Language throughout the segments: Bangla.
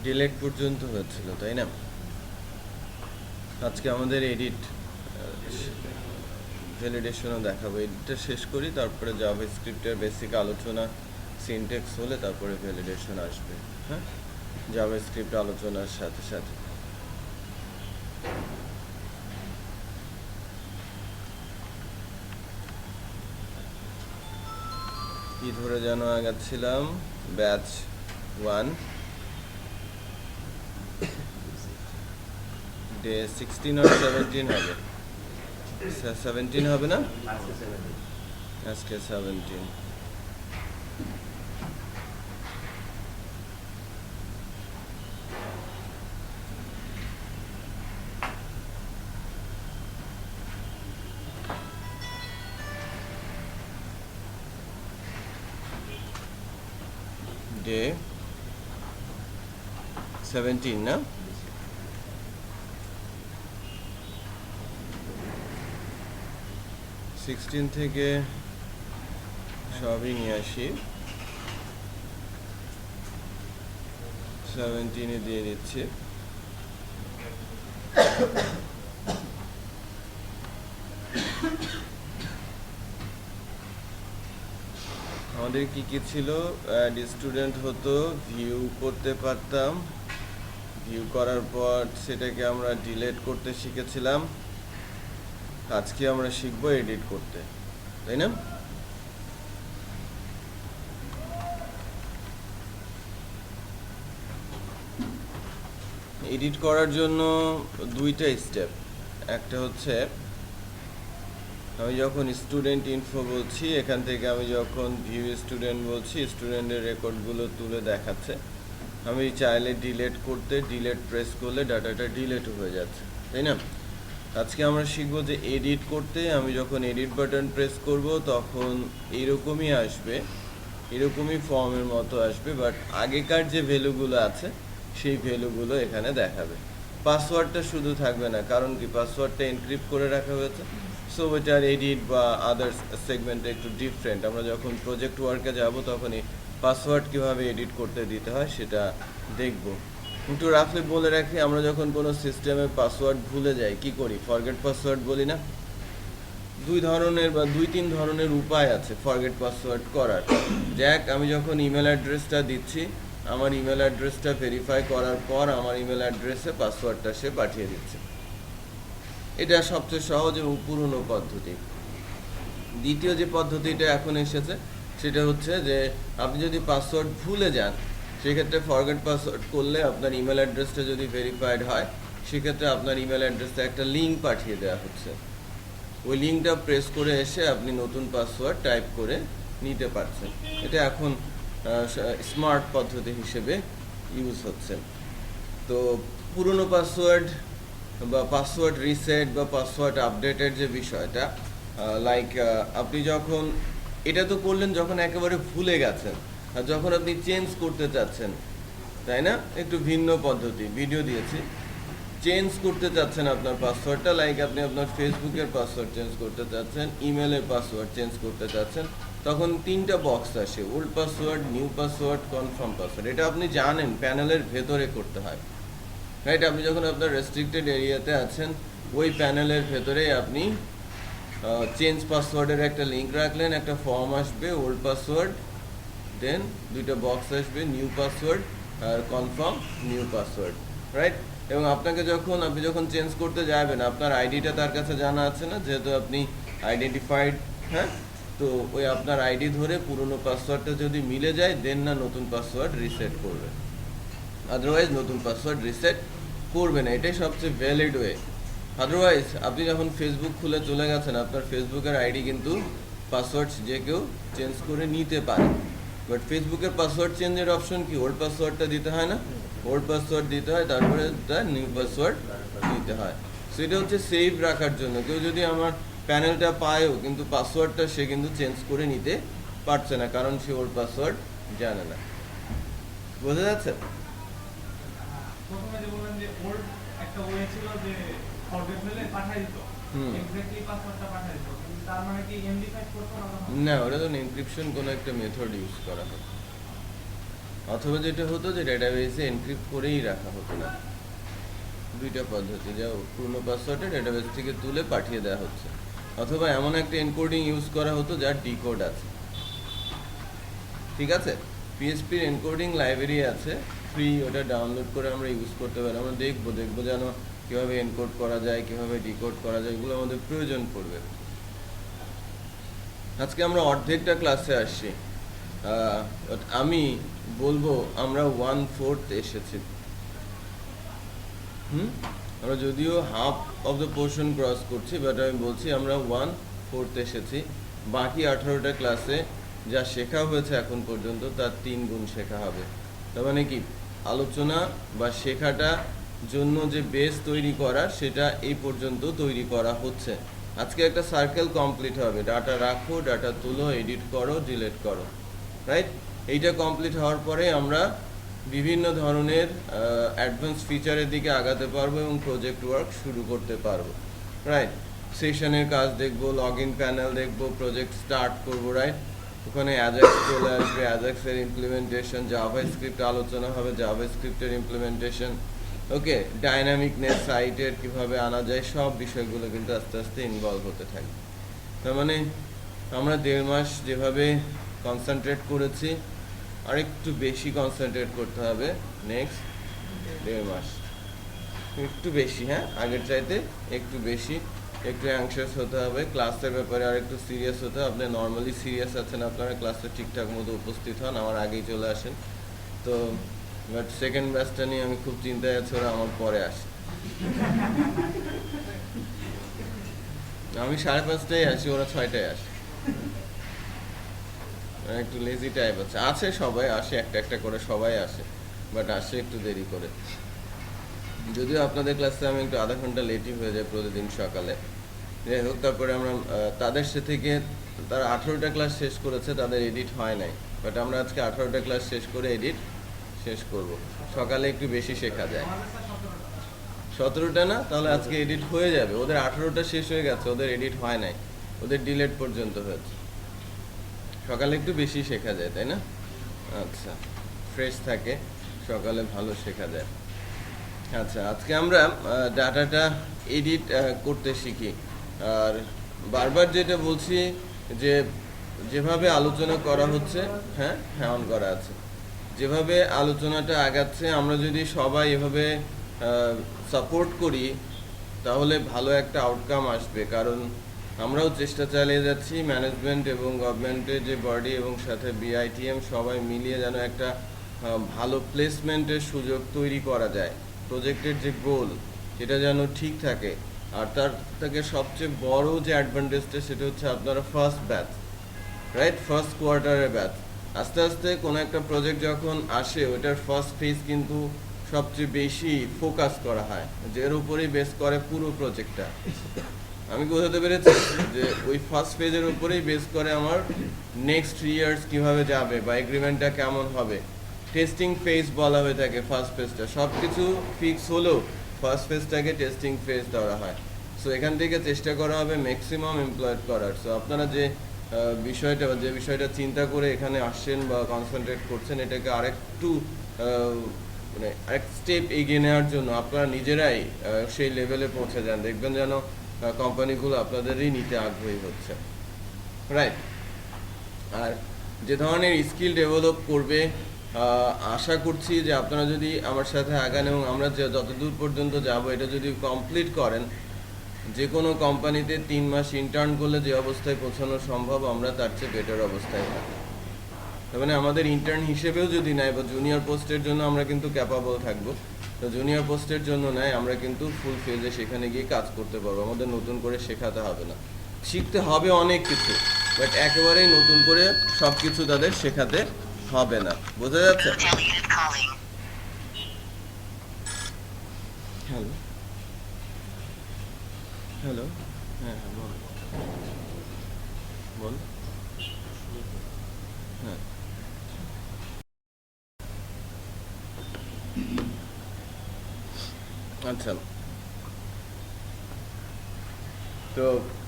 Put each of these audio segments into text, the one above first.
ডিলেট পর্যন্ত হয়েছিল, তাই না? আজকে আমাদের এডিট ভ্যালিডেশনও দেখাবো। এডিটটা শেষ করি, তারপরে জাভাস্ক্রিপ্টের বেসিক আলোচনা, সিনট্যাক্স হলে তারপরে ভ্যালিডেশন আসবে। হ্যাঁ, জাভাস্ক্রিপ্ট আলোচনার সাথে সাথে। কি ধরে যেন আগাচ্ছিলাম? ব্যাচ 1 ডে 16 আর 17 হবে। 17 হবে না? আজকে 17। ডে 17 না? সিক্সটিন থেকে সবই নিয়ে আসি, 17-এ দিয়ে দিচ্ছি। আমাদের কি কি ছিল? স্টুডেন্ট হতো, ভিউ করতে পারতাম, ভিউ করার পর সেটাকে আমরা ডিলিট করতে শিখেছিলাম। আজকে আমরা শিখবো এডিট করতে, তাই না? এডিট করার জন্য দুইটা স্টেপ। একটা হচ্ছে আমি যখন স্টুডেন্ট ইনফো বলছি, এখান থেকে আমি যখন ভিউ স্টুডেন্ট বলছি, স্টুডেন্টের রেকর্ডগুলো তুলে দেখাচ্ছে। আমি চাইলে ডিলিট করতে ডিলিট প্রেস করলে ডাটাটা ডিলিট হয়ে যাচ্ছে, তাই না? আজকে আমরা শিখবো যে এডিট করতে আমি যখন এডিট বাটন প্রেস করব তখন এইরকমই আসবে, এরকমই ফর্মের মতো আসবে, বাট আগেকার যে ভ্যালুগুলো আছে সেই ভ্যালুগুলো এখানে দেখাবে। পাসওয়ার্ডটা শুধু থাকবে না, কারণ কি পাসওয়ার্ডটা এনক্রিপ্ট করে রাখা হয়েছে। সো এটার এডিট বা আদার্স সেগমেন্টে একটু ডিফারেন্ট। আমরা যখন প্রজেক্ট ওয়ার্কে যাব তখনই পাসওয়ার্ড কীভাবে এডিট করতে দিতে হয় সেটা দেখব। একটু রাফলি বলে রাখি, আমরা যখন কোনো সিস্টেমে পাসওয়ার্ড ভুলে যাই কি করি? ফরগেট পাসওয়ার্ড বলি না? দুই ধরনের বা দুই তিন ধরনের উপায় আছে ফরগেট পাসওয়ার্ড করার। যাক, আমি যখন ইমেল অ্যাড্রেসটা দিচ্ছি, আমার ইমেল অ্যাড্রেসটা ভেরিফাই করার পর আমার ইমেল অ্যাড্রেসে পাসওয়ার্ডটা সে পাঠিয়ে দিচ্ছে। এটা সবচেয়ে সহজ এবং পুরনো পদ্ধতি। দ্বিতীয় যে পদ্ধতিটা এখন এসেছে সেটা হচ্ছে যে আপনি যদি পাসওয়ার্ড ভুলে যান, সেক্ষেত্রে ফরগেট পাসওয়ার্ড করলে আপনার ইমেল অ্যাড্রেসটা যদি ভেরিফাইড হয়, সেক্ষেত্রে আপনার ইমেল অ্যাড্রেসে একটা লিঙ্ক পাঠিয়ে দেওয়া হচ্ছে। ওই লিঙ্কটা প্রেস করে এসে আপনি নতুন পাসওয়ার্ড টাইপ করে নিতে পারছেন। এটা এখন স্মার্ট পদ্ধতি হিসেবে ইউজ হচ্ছে। তো পুরনো পাসওয়ার্ড বা পাসওয়ার্ড রিসেট বা পাসওয়ার্ড আপডেটের যে বিষয়টা, লাইক আপনি যখন এটা তো করলেন যখন একেবারে ভুলে গেছেন, আর যখন আপনি চেঞ্জ করতে চাচ্ছেন, তাই না? একটু ভিন্ন পদ্ধতি, ভিডিও দিয়েছি। চেঞ্জ করতে চাচ্ছেন আপনার পাসওয়ার্ডটা, লাইক আপনি আপনার ফেসবুকের পাসওয়ার্ড চেঞ্জ করতে চাচ্ছেন, ইমেলের পাসওয়ার্ড চেঞ্জ করতে চাচ্ছেন, তখন তিনটা বক্স আসে: old password, new password, confirm password. এটা আপনি জানেন প্যানেলের ভেতরে করতে হয়, রাইট? আপনি যখন আপনার রেস্ট্রিক্টেড এরিয়াতে আছেন, ওই প্যানেলের ভেতরে আপনি চেঞ্জ পাসওয়ার্ডের একটা লিঙ্ক রাখলেন, একটা ফর্ম আসবে ওল্ড পাসওয়ার্ড, দেন দুইটা বক্স আসবে নিউ পাসওয়ার্ড আর কনফার্ম নিউ পাসওয়ার্ড, রাইট? এবং আপনি যখন চেঞ্জ করতে যাবেন, আপনার আইডিটা তার কাছে জানা আছে না, যেহেতু আপনি আইডেন্টিফাইড। হ্যাঁ, তো ওই আপনার আইডি ধরে পুরনো পাসওয়ার্ডটা যদি মিলে যায়, দেন না নতুন পাসওয়ার্ড রিসেট করবে, আদারওয়াইজ নতুন পাসওয়ার্ড রিসেট করবে না। এটাই সবচেয়ে ভ্যালিড ওয়ে। আদারওয়াইজ আপনি যখন ফেসবুক খুলে চলে গেছেন, আপনার ফেসবুকের আইডি কিন্তু পাসওয়ার্ড যে কেউ চেঞ্জ করে নিতে পারে, বাট ফেসবুকের পাসওয়ার্ড চেঞ্জের অপশন কি? ওল্ড পাসওয়ার্ডটা দিতে হয় না? ওল্ড পাসওয়ার্ড দিতে হয়, তারপরে তার নিউ পাসওয়ার্ড দিতে হয়। সো এটা হচ্ছে সেভ রাখার জন্য। কেউ যদি আমার প্যানেলটা পায়ও কিন্তু পাসওয়ার্ডটা সে কিন্তু চেঞ্জ করে নিতে পারছে না, কারণ সে ওল্ড পাসওয়ার্ড জানে না। বোঝা যাচ্ছে? প্রথমে যে বললেন যে ওল্ড একটা ওয়ে ছিল যে ফরগেট হলে পাঠিয়ে দিত, এক্স্যাক্টলি পাসওয়ার্ডটা পাঠিয়ে দিত, কিন্তু তার মানে কি এমডি5 করতে হবে না, ওটা তো এনক্রিপশন কোনো একটা মেথড ইউজ করা হয়। অথবা যেটা হতো যে ডেটাবেসে এনক্রিপ্ট করেই রাখা হতো না। দুইটা পদ্ধতি, যা পূর্ণ পাসওয়ার্ডে ডেটাবেস থেকে তুলে পাঠিয়ে দেওয়া হচ্ছে, অথবা এমন একটা এনকোডিং ইউজ করা হতো যার ডিকোড আছে। ঠিক আছে, পিএসপির এনকোডিং লাইব্রেরি আছে ফ্রি, ওটা ডাউনলোড করে আমরা ইউজ করতে পারি। আমরা দেখবো যেন কীভাবে এনকোড করা যায়, কীভাবে ডিকোড করা যায়, এগুলো আমাদের প্রয়োজন পড়বে। আজকে আমরা অর্ধেকটা ক্লাসে আসছি, আমি বলবো আমরা 1/4 এসেছি। আমরা যদিও half of the portion cross করছি, বাট আমি বলছি আমরা 1/4 এসেছি। বাকি 18টা ক্লাসে যা শেখা হয়েছে এখন পর্যন্ত তার 3 গুণ শেখা হবে। তার মানে কি, আলোচনা বা শেখাটা জন্য যে বেস তৈরি করা, সেটা এই পর্যন্ত তৈরি করা হচ্ছে। আজকে একটা সার্কেল কমপ্লিট হবে, ডাটা রাখো, ডাটা তুলো, এডিট করো, ডিলিট করো, রাইট? এইটা কমপ্লিট হওয়ার পরে আমরা বিভিন্ন ধরনের অ্যাডভান্স ফিচারের দিকে আগাতে পারবো এবং প্রজেক্ট ওয়ার্ক শুরু করতে পারবো, রাইট? সেশনের কাজ দেখবো, লগ ইন প্যানেল দেখবো, প্রজেক্ট স্টার্ট করবো, রাইট? ওখানে অ্যাজাক্স চলে আসবে, অ্যাজাক্সের ইমপ্লিমেন্টেশন, জাভা স্ক্রিপ্ট আলোচনা হবে, জাভা স্ক্রিপ্টের ইমপ্লিমেন্টেশন, ওকে, ডাইনামিকনেস সাইটের কীভাবে আনা যায়, সব বিষয়গুলো কিন্তু আস্তে আস্তে ইনভলভ হতে থাকবে। তার মানে আমরা 1.5 মাস যেভাবে কনসেন্ট্রেট করেছি, আর একটু বেশি কনসেন্ট্রেট করতে হবে নেক্সট 1.5 মাস, একটু বেশি, হ্যাঁ, আগের চাইতে একটু বেশি, একটু অ্যাংশাস হতে হবে, ক্লাসের ব্যাপারে আর একটু সিরিয়াস হতে হবে। আপনি নর্মালি সিরিয়াস আছেন, আপনারা ক্লাসে ঠিকঠাক মতো উপস্থিত হন, আমার আগেই চলে আসেন। তো বাট সেকেন্ড ব্যাচটা নিয়ে আমি খুব চিন্তায় আছি, ওরা আমার পরে আসে। আমি 5:30টায় আসি, ওরা 6টায় আসে, একটু লেজি টাইপ আছে, সবাই আসে, একটা একটা করে সবাই আসে, বাট আসে একটু দেরি করে। যদিও আপনাদের ক্লাসে আমি একটু আধা ঘন্টা লেটই হয়ে যায় প্রতিদিন সকালে, যাই হোক। তারপরে আমরা তাদের থেকে, তারা 18টা ক্লাস শেষ করেছে, তাদের এডিট হয় নাই, বাট আমরা আজকে 18টা ক্লাস শেষ করে এডিট শেষ করব। সকালে একটু বেশি শেখা যায়। 17টা না, তাহলে আজকে এডিট হয়ে যাবে। ওদের 18টা শেষ হয়ে গেছে, ওদের এডিট হয় নাই, ওদের ডিলেট পর্যন্ত হয়েছে। সকালে একটু বেশি শেখা যায়, তাই না? আচ্ছা, ফ্রেশ থাকে, সকালে ভালো শেখা যায়। আচ্ছা, আজকে আমরা ডাটাটা এডিট করতে শিখি। আর বারবার যেটা বলছি যে যেভাবে আলোচনা করা হচ্ছে, হ্যাঁ হ্যাঁ অন করা আছে, যেভাবে আলোচনাটা আগাচ্ছে, আমরা যদি সবাই এভাবে সাপোর্ট করি তাহলে ভালো একটা আউটকাম আসবে। কারণ আমরাও চেষ্টা চালিয়ে যাচ্ছি, ম্যানেজমেন্ট এবং গভর্নমেন্টের যে বডি এবং সাথে বিআইটিএম সবাই মিলিয়ে যেন একটা ভালো প্লেসমেন্টের সুযোগ তৈরি করা যায়। প্রজেক্টের যে গোল সেটা যেন ঠিক থাকে। আর তার থেকে সবচেয়ে বড় যে অ্যাডভান্টেজটা, সেটা হচ্ছে আপনারা ফার্স্ট ব্যাচ, রাইট? ফার্স্ট কোয়ার্টারের ব্যাচ। আস্তে আস্তে কোনো একটা প্রজেক্ট যখন আসে, ওইটার ফার্স্ট ফেজ কিন্তু সবচেয়ে বেশি ফোকাস করা হয়, যের উপরেই বেস করে পুরো প্রজেক্টটা। আমি বোঝাতে পেরেছি যে ওই ফার্স্ট ফেজের উপরেই বেস করে আমার নেক্সট 3 ইয়ার্স কীভাবে যাবে বা এগ্রিমেন্টটা কেমন হবে। টেস্টিং ফেজ বলা হয়ে থাকে ফার্স্ট ফেজটা। সব কিছু ফিক্স হলেও ফার্স্ট ফেজটাকে টেস্টিং ফেজ ধরা হয়। সো এখান থেকে চেষ্টা করা হবে ম্যাক্সিমাম এমপ্লয়েড করার। সো আপনারা যে বিষয়টা চিন্তা করে এখানে আসছেন বা কনসেন্ট্রেট করছেন, এটাকে আরেকটু মানে আরেক স্টেপ এগিয়ে নেওয়ার জন্য আপনারা নিজেরাই সেই লেভেলে পৌঁছে যান। দেখবেন যেন কোম্পানিগুলো আপনাদেরই নিতে আগ্রহী হচ্ছে, রাইট? আর যে ধরনের স্কিল ডেভেলপ করবে, আশা করছি যে আপনারা যদি আমার সাথে আগান এবং আমরা যতদূর পর্যন্ত যাব, এটা যদি কমপ্লিট করেন, যে কোনো কোম্পানিতে 3 মাস ইন্টার্ন করলে যে অবস্থায় পৌঁছানো সম্ভব, আমরা তার চেয়ে বেটার অবস্থায় থাকি। তার মানে আমাদের ইন্টার্ন হিসেবেও যদি নেয় বা জুনিয়র পোস্টের জন্য আমরা কিন্তু ক্যাপাবল থাকবো। তো জুনিয়র পোস্টের জন্য নেয়, আমরা কিন্তু ফুল ফেজে সেখানে গিয়ে কাজ করতে পারবো। আমাদের নতুন করে শেখাতে হবে না, শিখতে হবে অনেক কিছু, বাট একেবারেই নতুন করে সব কিছু তাদের শেখাতে হবে না। বোঝা যাচ্ছে? হ্যালো হ্যালো, হ্যাঁ হ্যাঁ বল বল। হ্যাঁ, আচ্ছা, তো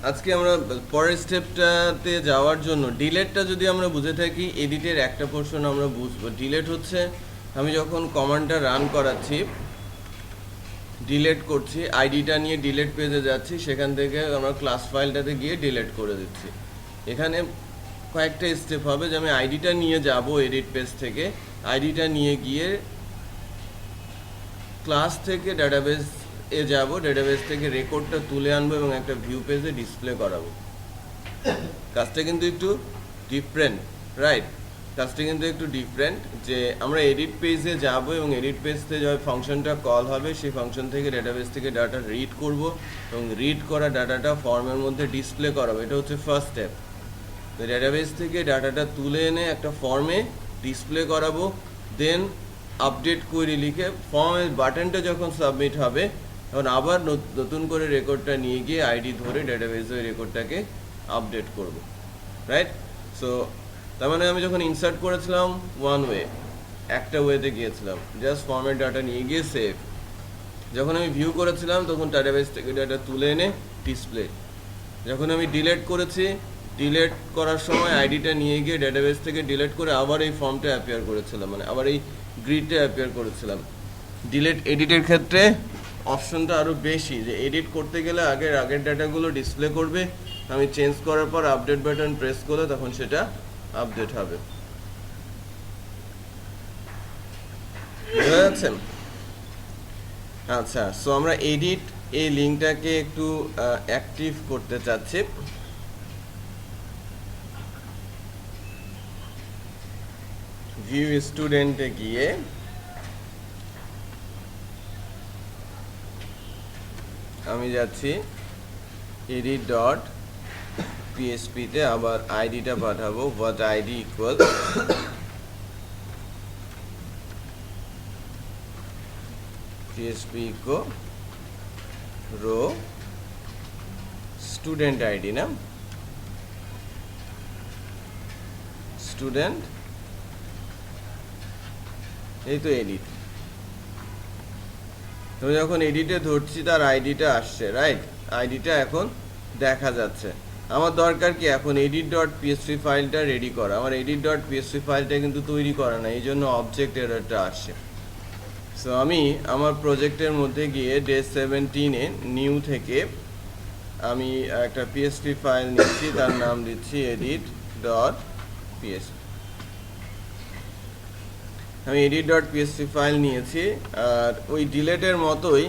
আজকে আমরা পরের স্টেপটাতে যাওয়ার জন্য ডিলেটটা যদি আমরা বুঝে থাকি, এডিটের একটা পোর্শন আমরা বুঝবো। ডিলেট হচ্ছে আমি যখন কমান্ডটা রান করাচ্ছি, ডিলেট করছি, আইডিটা নিয়ে ডিলেট পেজে যাচ্ছি, সেখান থেকে আমরা ক্লাস ফাইলটাতে গিয়ে ডিলেট করে দিচ্ছি। এখানে কয়েকটা স্টেপ হবে যে আমি আইডিটা নিয়ে যাব এডিট পেজ থেকে, আইডিটা নিয়ে গিয়ে ক্লাস থেকে ডাটাবেস এ যাব, ডাটাবেস থেকে রেকর্ডটা তুলে আনবো এবং একটা ভিউ পেজে ডিসপ্লে করাবো। কাজটা কিন্তু একটু ডিফারেন্ট, রাইট? কাজটা কিন্তু একটু ডিফারেন্ট যে আমরা এডিট পেজে যাব এবং এডিট পেজ থেকে যে ফাংশনটা কল হবে সেই ফাংশন থেকে ডাটাবেস থেকে ডাটা রিড করব এবং রিড করা ডাটাটা ফর্মের মধ্যে ডিসপ্লে করাবো। এটা হচ্ছে ফার্স্ট স্টেপ। তো ডাটাবেস থেকে ডাটাটা তুলে এনে একটা ফর্মে ডিসপ্লে করাবো, দেন আপডেট কোয়েরি লিখে ফর্মের বাটনটা যখন সাবমিট হবে তখন আবার নতুন করে রেকর্ডটা নিয়ে গিয়ে আইডি ধরে ডাটাবেসে ওই রেকর্ডটাকে আপডেট করব, রাইট? সো তার মানে আমি যখন ইনসার্ট করেছিলাম ওয়ান ওয়ে, একটা ওয়েতে গিয়েছিলাম, জাস্ট ফর্মের ডাটা নিয়ে গিয়ে সেভ। যখন আমি ভিউ করেছিলাম তখন ডাটাবেস থেকে ডাটা তুলে এনে ডিসপ্লে। যখন আমি ডিলেট করেছি, ডিলেট করার সময় আইডিটা নিয়ে গিয়ে ডাটাবেস থেকে ডিলেট করে আবার এই ফর্মটা অ্যাপিয়ার করেছিলাম, মানে আবার এই গ্রিডটা অ্যাপিয়ার করেছিলাম। ডিলেট এডিটের ক্ষেত্রে অপশনটা আরও বেশি, যে এডিট করতে গেলে আগের ডাটাগুলো ডিসপ্লে করবে, আমি চেঞ্জ করার পর আপডেট বাটন প্রেস করলে তখন সেটা আপডেট হবে। বুঝা যাচ্ছে? আচ্ছা, সো আমরা এডিট এই লিঙ্কটাকে একটু অ্যাক্টিভ করতে চাচ্ছি। ভিউ স্টুডেন্টে গিয়ে আমি যাচ্ছি edit ডট পিএসপিতে, আবার আইডিটা পাঠাবো what id equal PSP echo row student ID, না স্টুডেন্ট, এই তো এডিট। তো যখন এডিটে ধরছি তার আইডিটা আসছে, রাইট? আইডিটা এখন দেখা যাচ্ছে। আমার দরকার কি এখন এডিট ডট পিএসপি ফাইলটা রেডি করা। আমার এডিট ডট পিএসপি ফাইলটা কিন্তু তৈরি করা না, এই জন্য অবজেক্ট এররটা আসছে। সো আমি আমার প্রজেক্টের মধ্যে গিয়ে ডে 17-এ নিউ থেকে আমি একটা পিএসপি ফাইল নিচ্ছি, তার নাম দিচ্ছি এডিট ডট পিএসপি। আমি এডিট ডট পিএসপি ফাইল নিয়েছি। আর ওই ডিলেটের মতোই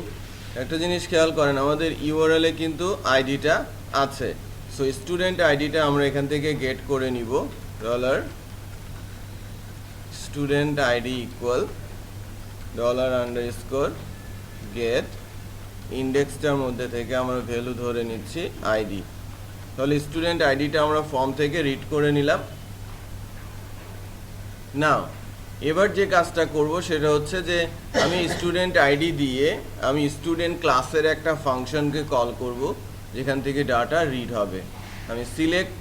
একটা জিনিস খেয়াল করেন, আমাদের ইউআরএল এ কিন্তু আইডিটা আছে। সো স্টুডেন্ট আইডিটা আমরা এখান থেকে গেট করে নিব, dollar student ID equal dollar underscore get, ইন্ডেক্সটার মধ্যে থেকে আমরা ভ্যালু ধরে নিচ্ছি আইডি। তাহলে স্টুডেন্ট আইডিটা আমরা ফর্ম থেকে রিড করে নিলাম। নাও এবার যে কাজটা করব সেটা হচ্ছে যে আমি স্টুডেন্ট আইডি দিয়ে আমি স্টুডেন্ট ক্লাসের একটা ফাংশনকে কল করব, যেখান থেকে ডাটা রিড হবে। আমি select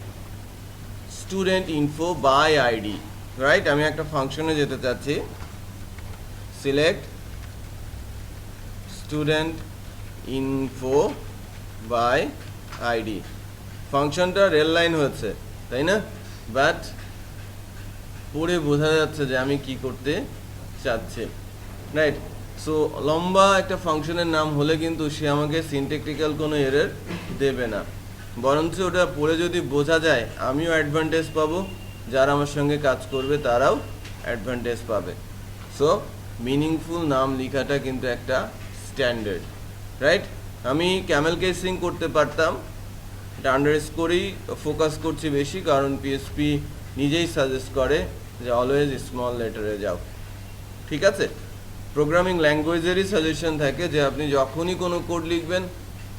student info by ID, right? আমি একটা ফাংশনে যেতে চাচ্ছি, select student info by ID. ফাংশনটা রেল লাইন হয়েছে, তাই না? বাট পড়ে বোঝা যাচ্ছে যে আমি কি করতে চাচ্ছি, রাইট? সো লম্বা একটা ফাংশনের নাম হলে কিন্তু সে আমাকে সিনট্যাকটিক্যাল কোনো এরর দেবে না, বরঞ্চ ওটা পড়ে যদি বোঝা যায় আমিও অ্যাডভান্টেজ পাবো, যারা আমার সঙ্গে কাজ করবে তারাও অ্যাডভান্টেজ পাবে। সো মিনিংফুল নাম লেখাটা কিন্তু একটা স্ট্যান্ডার্ড, রাইট? আমি ক্যামেল কেসিং করতে পারতাম, এটা আন্ডারস্কোরেই ফোকাস করছি বেশি, কারণ পিএসপি নিজেই সাজেস্ট করে যে অলওয়েজ স্মল লেটারে যাও, ঠিক আছে? প্রোগ্রামিং ল্যাঙ্গুয়েজেরই সাজেশন থাকে যে আপনি যখনই কোনো কোড লিখবেন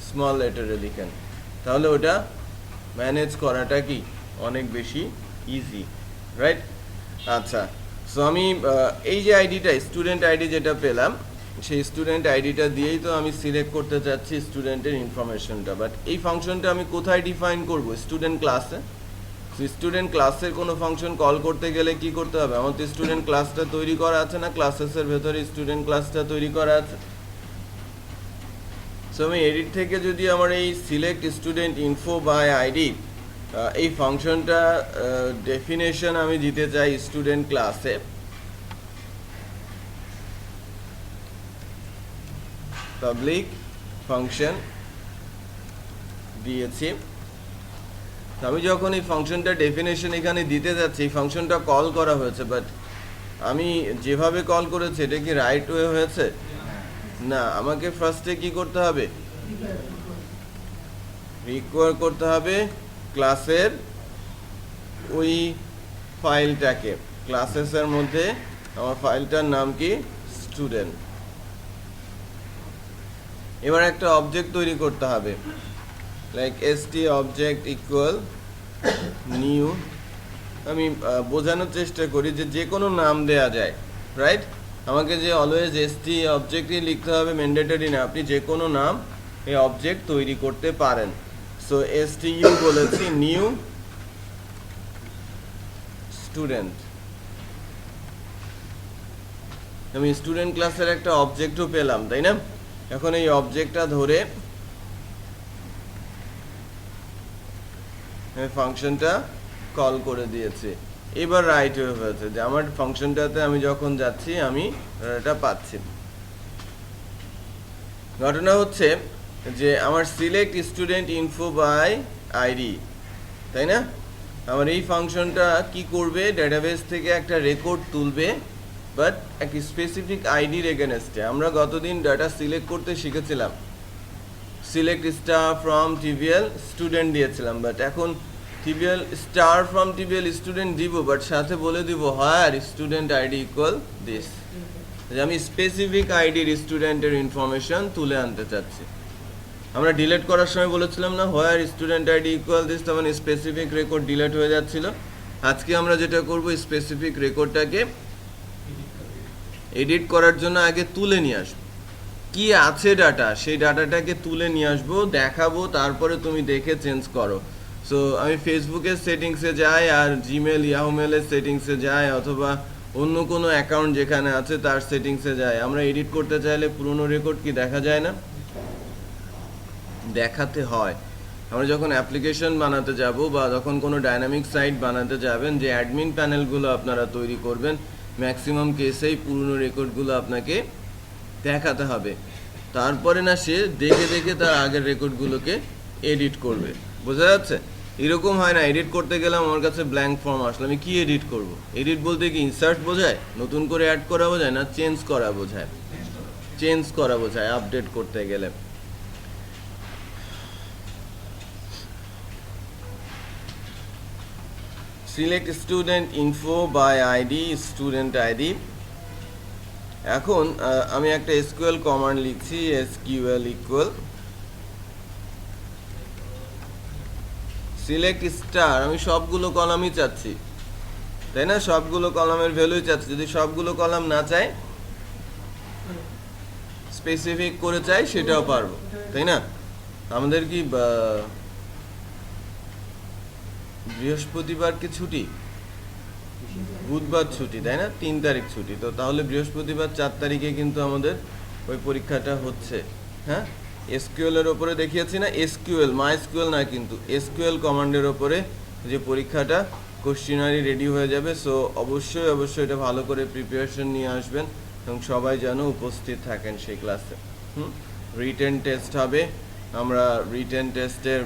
স্মল লেটারে লিখেন, তাহলে ওটা ম্যানেজ করাটা কি অনেক বেশি ইজি, রাইট? আচ্ছা, সো আমি এই যে আইডিটা স্টুডেন্ট আইডি যেটা পেলাম, সেই স্টুডেন্ট আইডিটা দিয়েই তো আমি সিলেক্ট করতে চাচ্ছি স্টুডেন্টের ইনফরমেশনটা। বাট এই ফাংশনটা আমি কোথায় ডিফাইন করব? স্টুডেন্ট ক্লাসে। স্টুডেন্ট ক্লাসের কোনো ফাংশন কল করতে গেলে কি করতে হবে? আমার তো স্টুডেন্ট ক্লাসটা তৈরি করা আছে না, ক্লাসেসের ভেতরে স্টুডেন্ট ক্লাসটা তৈরি করা আছে। সো আমি এডিট থেকে যদি আমার এই select student info by ID এই ফাংশনটা ডেফিনেশন আমি দিতে চাই স্টুডেন্ট ক্লাসে, পাবলিক ফাংশন দিয়েছি। আমি যখন এই ফাংশনটা ডেফিনেশন এখানে দিতে যাচ্ছি, এই ফাংশনটা কল করা হয়েছে, বাট আমি যেভাবে কল করেছি এটা কি রাইট ওয়ে হয়েছে? না, আমাকে ফার্স্টে কি করতে হবে? রিকোয়ার করতে হবে ক্লাসের ওই ফাইলটাকে। ক্লাসেসের মধ্যে আমার ফাইলটার নাম কি? স্টুডেন্ট। এবার একটা অবজেক্ট তৈরি করতে হবে, like st object equal new. আমি বোঝানোর চেষ্টা করি যে কোনো নাম দেয়া যায়, রাইট? আমাকে যে অলওয়েজ st অবজেক্টই লিখতে হবে ম্যান্ডেটরি না, আপনি যে কোনো নাম এই অবজেক্ট তৈরি করতে পারেন। সো stu বলেছি, নিউ স্টুডেন্ট। আমি স্টুডেন্ট ক্লাসের একটা অবজেক্টও পেলাম, তাই না? এখন এই অবজেক্টটা ধরে আমি ফাংশনটা কল করে দিয়েছি। এবার রাইট ওয়ে হয়েছে যে আমার ফাংশনটাতে আমি যখন যাচ্ছি আমি এটা পাচ্ছি। ঘটনা হচ্ছে যে আমার select student info by ID, তাই না? আমার এই ফাংশনটা কি করবে? ডেটাবেস থেকে একটা রেকর্ড তুলবে, বাট একটা স্পেসিফিক আইডির এগেনস্টে। আমরা গতদিন ডাটা সিলেক্ট করতে শিখেছিলাম, select star from TVL student দিয়েছিলাম, বাট এখন TVL star from TVL student দিব, বাট সাথে বলে দিব where student ID equal this. আমি স্পেসিফিক আইডির স্টুডেন্টের ইনফরমেশন তুলে আনতে চাচ্ছি। আমরা ডিলিট করার সময় বলেছিলাম না, হোয়ার স্টুডেন্ট আইডি ইকুয়াল দিস, তখন স্পেসিফিক রেকর্ড ডিলিট হয়ে যাচ্ছিল। আজকে আমরা যেটা করব, স্পেসিফিক রেকর্ডটাকে এডিট করার জন্য আগে তুলে নিয়ে আসবো, কি আছে ডাটা, সেই ডাটাটাকে তুলে নিয়ে আসবো, দেখাবো, তারপরে তুমি দেখে চেঞ্জ করো। সো আমি ফেসবুকের সেটিংসে যাই, আর জিমেল ইয়াহুমেলের সেটিংসে যাই, অথবা অন্য কোনো অ্যাকাউন্ট যেখানে আছে তার সেটিংসে যাই। আমরা এডিট করতে চাইলে পুরনো রেকর্ড কি দেখা যায় না? দেখাতে হয়। আমরা যখন অ্যাপ্লিকেশন বানাতে যাব বা যখন কোনো ডাইনামিক সাইট বানাতে যাবেন, যে অ্যাডমিন প্যানেলগুলো আপনারা তৈরি করবেন, ম্যাক্সিমাম কেসেই পুরনো রেকর্ডগুলো আপনাকে দেখাতে হবে। তারপরে না সে দেখে দেখে তার আগের রেকর্ডগুলোকে এডিট করবে। বোঝা যাচ্ছে? এরকম হয় না এডিট করতে গেলাম আমার কাছে ব্ল্যাঙ্ক ফর্ম আসলো, আমি কি এডিট করব? এডিট বলতে কি ইনসার্ট বোঝায়, নতুন করে অ্যাড করা বোঝায়, না চেঞ্জ করা বোঝায়? চেঞ্জ করা বোঝায় আপডেট করতে গেলে। Select student info by ID, student ID. এখন আমি একটা এসকিউএল কমান্ড লিখছি, এসকিউএল ইকুয়াল সিলেক্ট স্টার। আমি সবগুলো কলামই চাচ্ছি, তাই না? সবগুলো কলামের ভ্যালুই চাচ্ছি। যদি সবগুলো কলাম না চাই, স্পেসিফিক করে চাই, সেটাও পারবো, তাই না? আমাদের কি বৃহস্পতিবার কি ছুটি? বুধবার ছুটি, তাই না? 3 তারিখ ছুটি, তো তাহলে বৃহস্পতিবার 4 তারিখে কিন্তু আমাদের ওই পরীক্ষাটা হচ্ছে। হ্যাঁ, এসকিউএল এর ওপরে দেখিয়েছি না, এসকিউএল মাইএসকিউএল না, কিন্তু এসকিউএল কমান্ডের ওপরে যে পরীক্ষাটা কোশ্চেনারি রেডি হয়ে যাবে। সো অবশ্যই অবশ্যই এটা ভালো করে প্রিপারেশন নিয়ে আসবেন এবং সবাই যেন উপস্থিত থাকেন সেই ক্লাসে। রিটেন টেস্ট হবে। আমরা রিটেন টেস্টের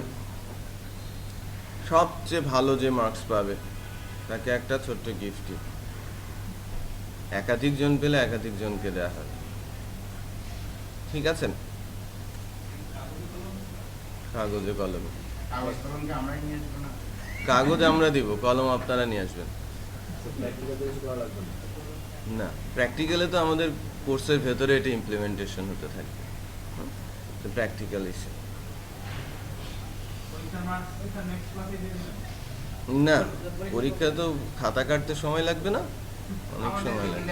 সবচেয়ে ভালো যে মার্কস পাবে তাকে একটা ছোট্ট গিফট, একাধিক জন পেলে একাধিক জনকে দেওয়া হবে, ঠিক আছে? কাগজে কলমে, কাগজ আমরা দিব, কলম আপনারা নিয়ে আসবেন। না, প্র্যাকটিক্যালে তো আমাদের কোর্সের ভেতরে এটা ইমপ্লিমেন্টেশন হতে থাকবে, তো প্র্যাকটিক্যাল এসে না, পরীক্ষা তো খাতা কাটতে সময় লাগবে না, অনেক সময় লাগবে।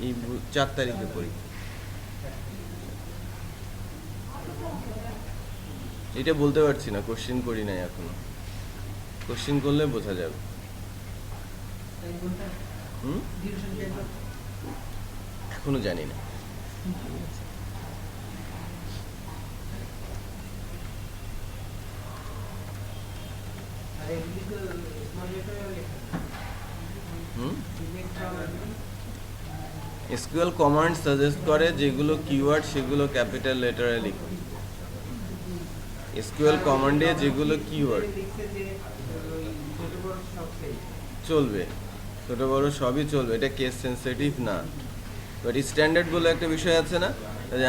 এই 4 তারিখে পরীক্ষা। এটা বলতে পারছি না, কোশ্চেন করি নাই এখনো, কোশ্চেন করলে বোঝা যাবে। এখনো জানি না। এসকিউএল কমান্ড সাজেস্ট করে যেগুলো কিওয়ার্ড সেগুলো ক্যাপিটাল লেটারে লিখো। এসকিউএল কমান্ডে যেগুলো কিওয়ার্ড চলবে, ছোট বড় সবই চলবে, এটা কেস সেন্সিটিভ না। বাট স্ট্যান্ডার্ড বলে একটা বিষয় আছে না,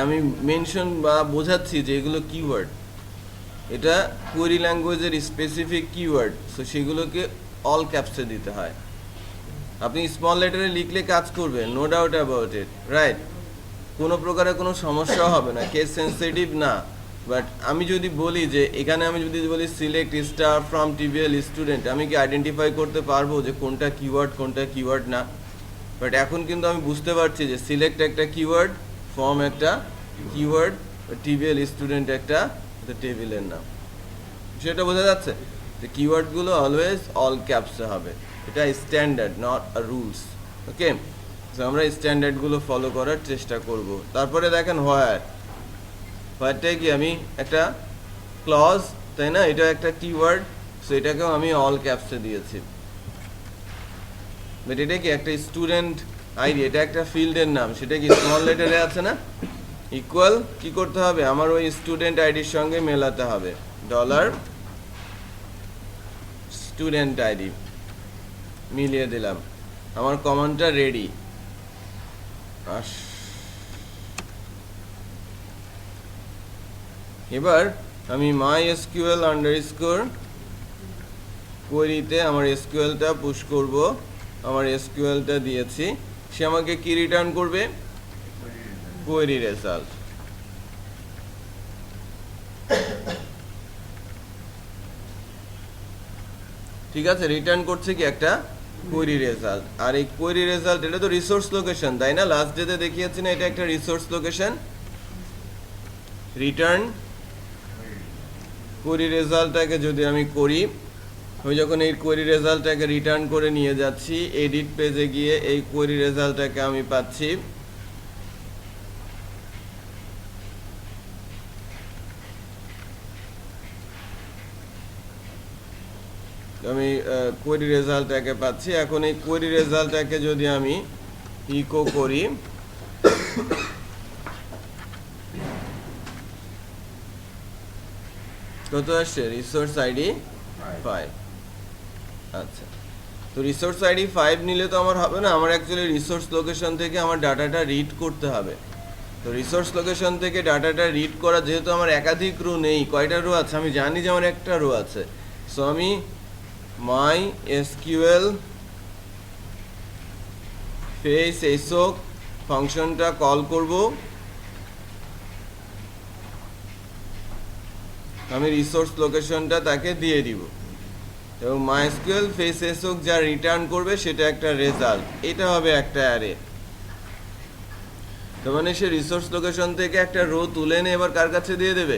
আমি মেনশন বা বোঝাচ্ছি যে এগুলো কিওয়ার্ড, এটা কোয়েরি ল্যাঙ্গুয়েজের স্পেসিফিক কিওয়ার্ড, সো সেগুলোকে অল ক্যাপসে দিতে হয়। আপনি স্মল লেটারে লিখলে কাজ করবে, no doubt about it, right, কোনো প্রকারের কোনো সমস্যা হবে না, কেস সেন্সিটিভ না। বাট আমি যদি বলি যে এখানে আমি যদি বলি select star from TBL student, আমি কি আইডেন্টিফাই করতে পারবো যে কোনটা কিওয়ার্ড না? বাট এখন কিন্তু আমি বুঝতে পারছি যে সিলেক্ট একটা কিওয়ার্ড, ফর্ম একটা কিওয়ার্ড, টিবিএল স্টুডেন্ট একটা টেবিলের নাম, সেটা বোঝা যাচ্ছে। তো কিওয়ার্ডগুলো অলওয়েজ অল ক্যাপসে হবে, এটা standard, not a rules. Okay, so আমরা স্ট্যান্ডার্ডগুলো ফলো করার চেষ্টা করব। তারপরে দেখেন হোয়ারটাই কি, আমি একটা ক্লজ, তাই না, এটা একটা কিওয়ার্ড, সো এটাকেও আমি অল ক্যাপসে দিয়েছি। বাট এটা কি একটা স্টুডেন্ট আইডি, এটা একটা ফিল্ডের নাম, সেটা কি স্মল লেটারে আছে না, ইকুয়াল কি করতে হবে, আমার ওই স্টুডেন্ট আইডির সঙ্গে মেলাতে হবে, ডলার স্টুডেন্ট আইডি মিলিয়ে দিলাম, আমার কমান্ডটা রেডি। এবার আমি মাই এসকিউএল আন্ডারস্কোর কোয়েরিতে আমার এসকিউএলটা পুশ করব, আমার এসকিউএলটা দিয়েছি, সে আমাকে কি রিটার্ন করবে, কোয়েরি রেজাল্ট। ঠিক আছে, রিটার্ন করছে কি একটা কোয়েরি রেজাল্ট। আর এই কোয়েরি রেজাল্ট, এটা তো রিসোর্স লোকেশন, তাই না, লাস্ট ডেতে দেখিয়েছি না, এটা একটা রিসোর্স লোকেশন। রিটার্ন কোয়েরি রেজাল্টটাকে যদি আমি করি, আমি যখন এই কোয়েরি রেজাল্টটাকে রিটার্ন করে নিয়ে যাচ্ছি, এডিট পেজে গিয়ে এই কোয়েরি রেজাল্টটাকে আমি পাচ্ছি। আমি কোয়েরি রেজাল্টটাকে পাচ্ছি। এখন এই কোয়েরি রেজাল্টটাকে যদি আমি ইকো করি, কত আসছে, রিসোর্স আইডি 5। আচ্ছা, তো রিসোর্স আইডি 5 নিলে তো আমার হবে না, আমার অ্যাকচুয়ালি রিসোর্স লোকেশন থেকে আমার ডাটাটা রিড করতে হবে। তো রিসোর্স লোকেশন থেকে ডাটাটা রিড করা, যেহেতু আমার একাধিক রো নেই, কয়টা রো আছে আমি জানি যে আমার একটা রো আছে, সো আমি মাই এসকিউএল ফেস এসওক ফাংশনটা কল করব, আমি রিসোর্স লোকেশনটা তাকে দিয়ে দিব, এবং মাইএসকিউএল ফেস এসওক যা রিটার্ন করবে সেটা একটা রেজাল্ট, এটা হবে একটা অ্যারে। তার মানে সে রিসোর্স লোকেশন থেকে একটা রো তুলে নিয়ে এবার কার কাছে দিয়ে দেবে,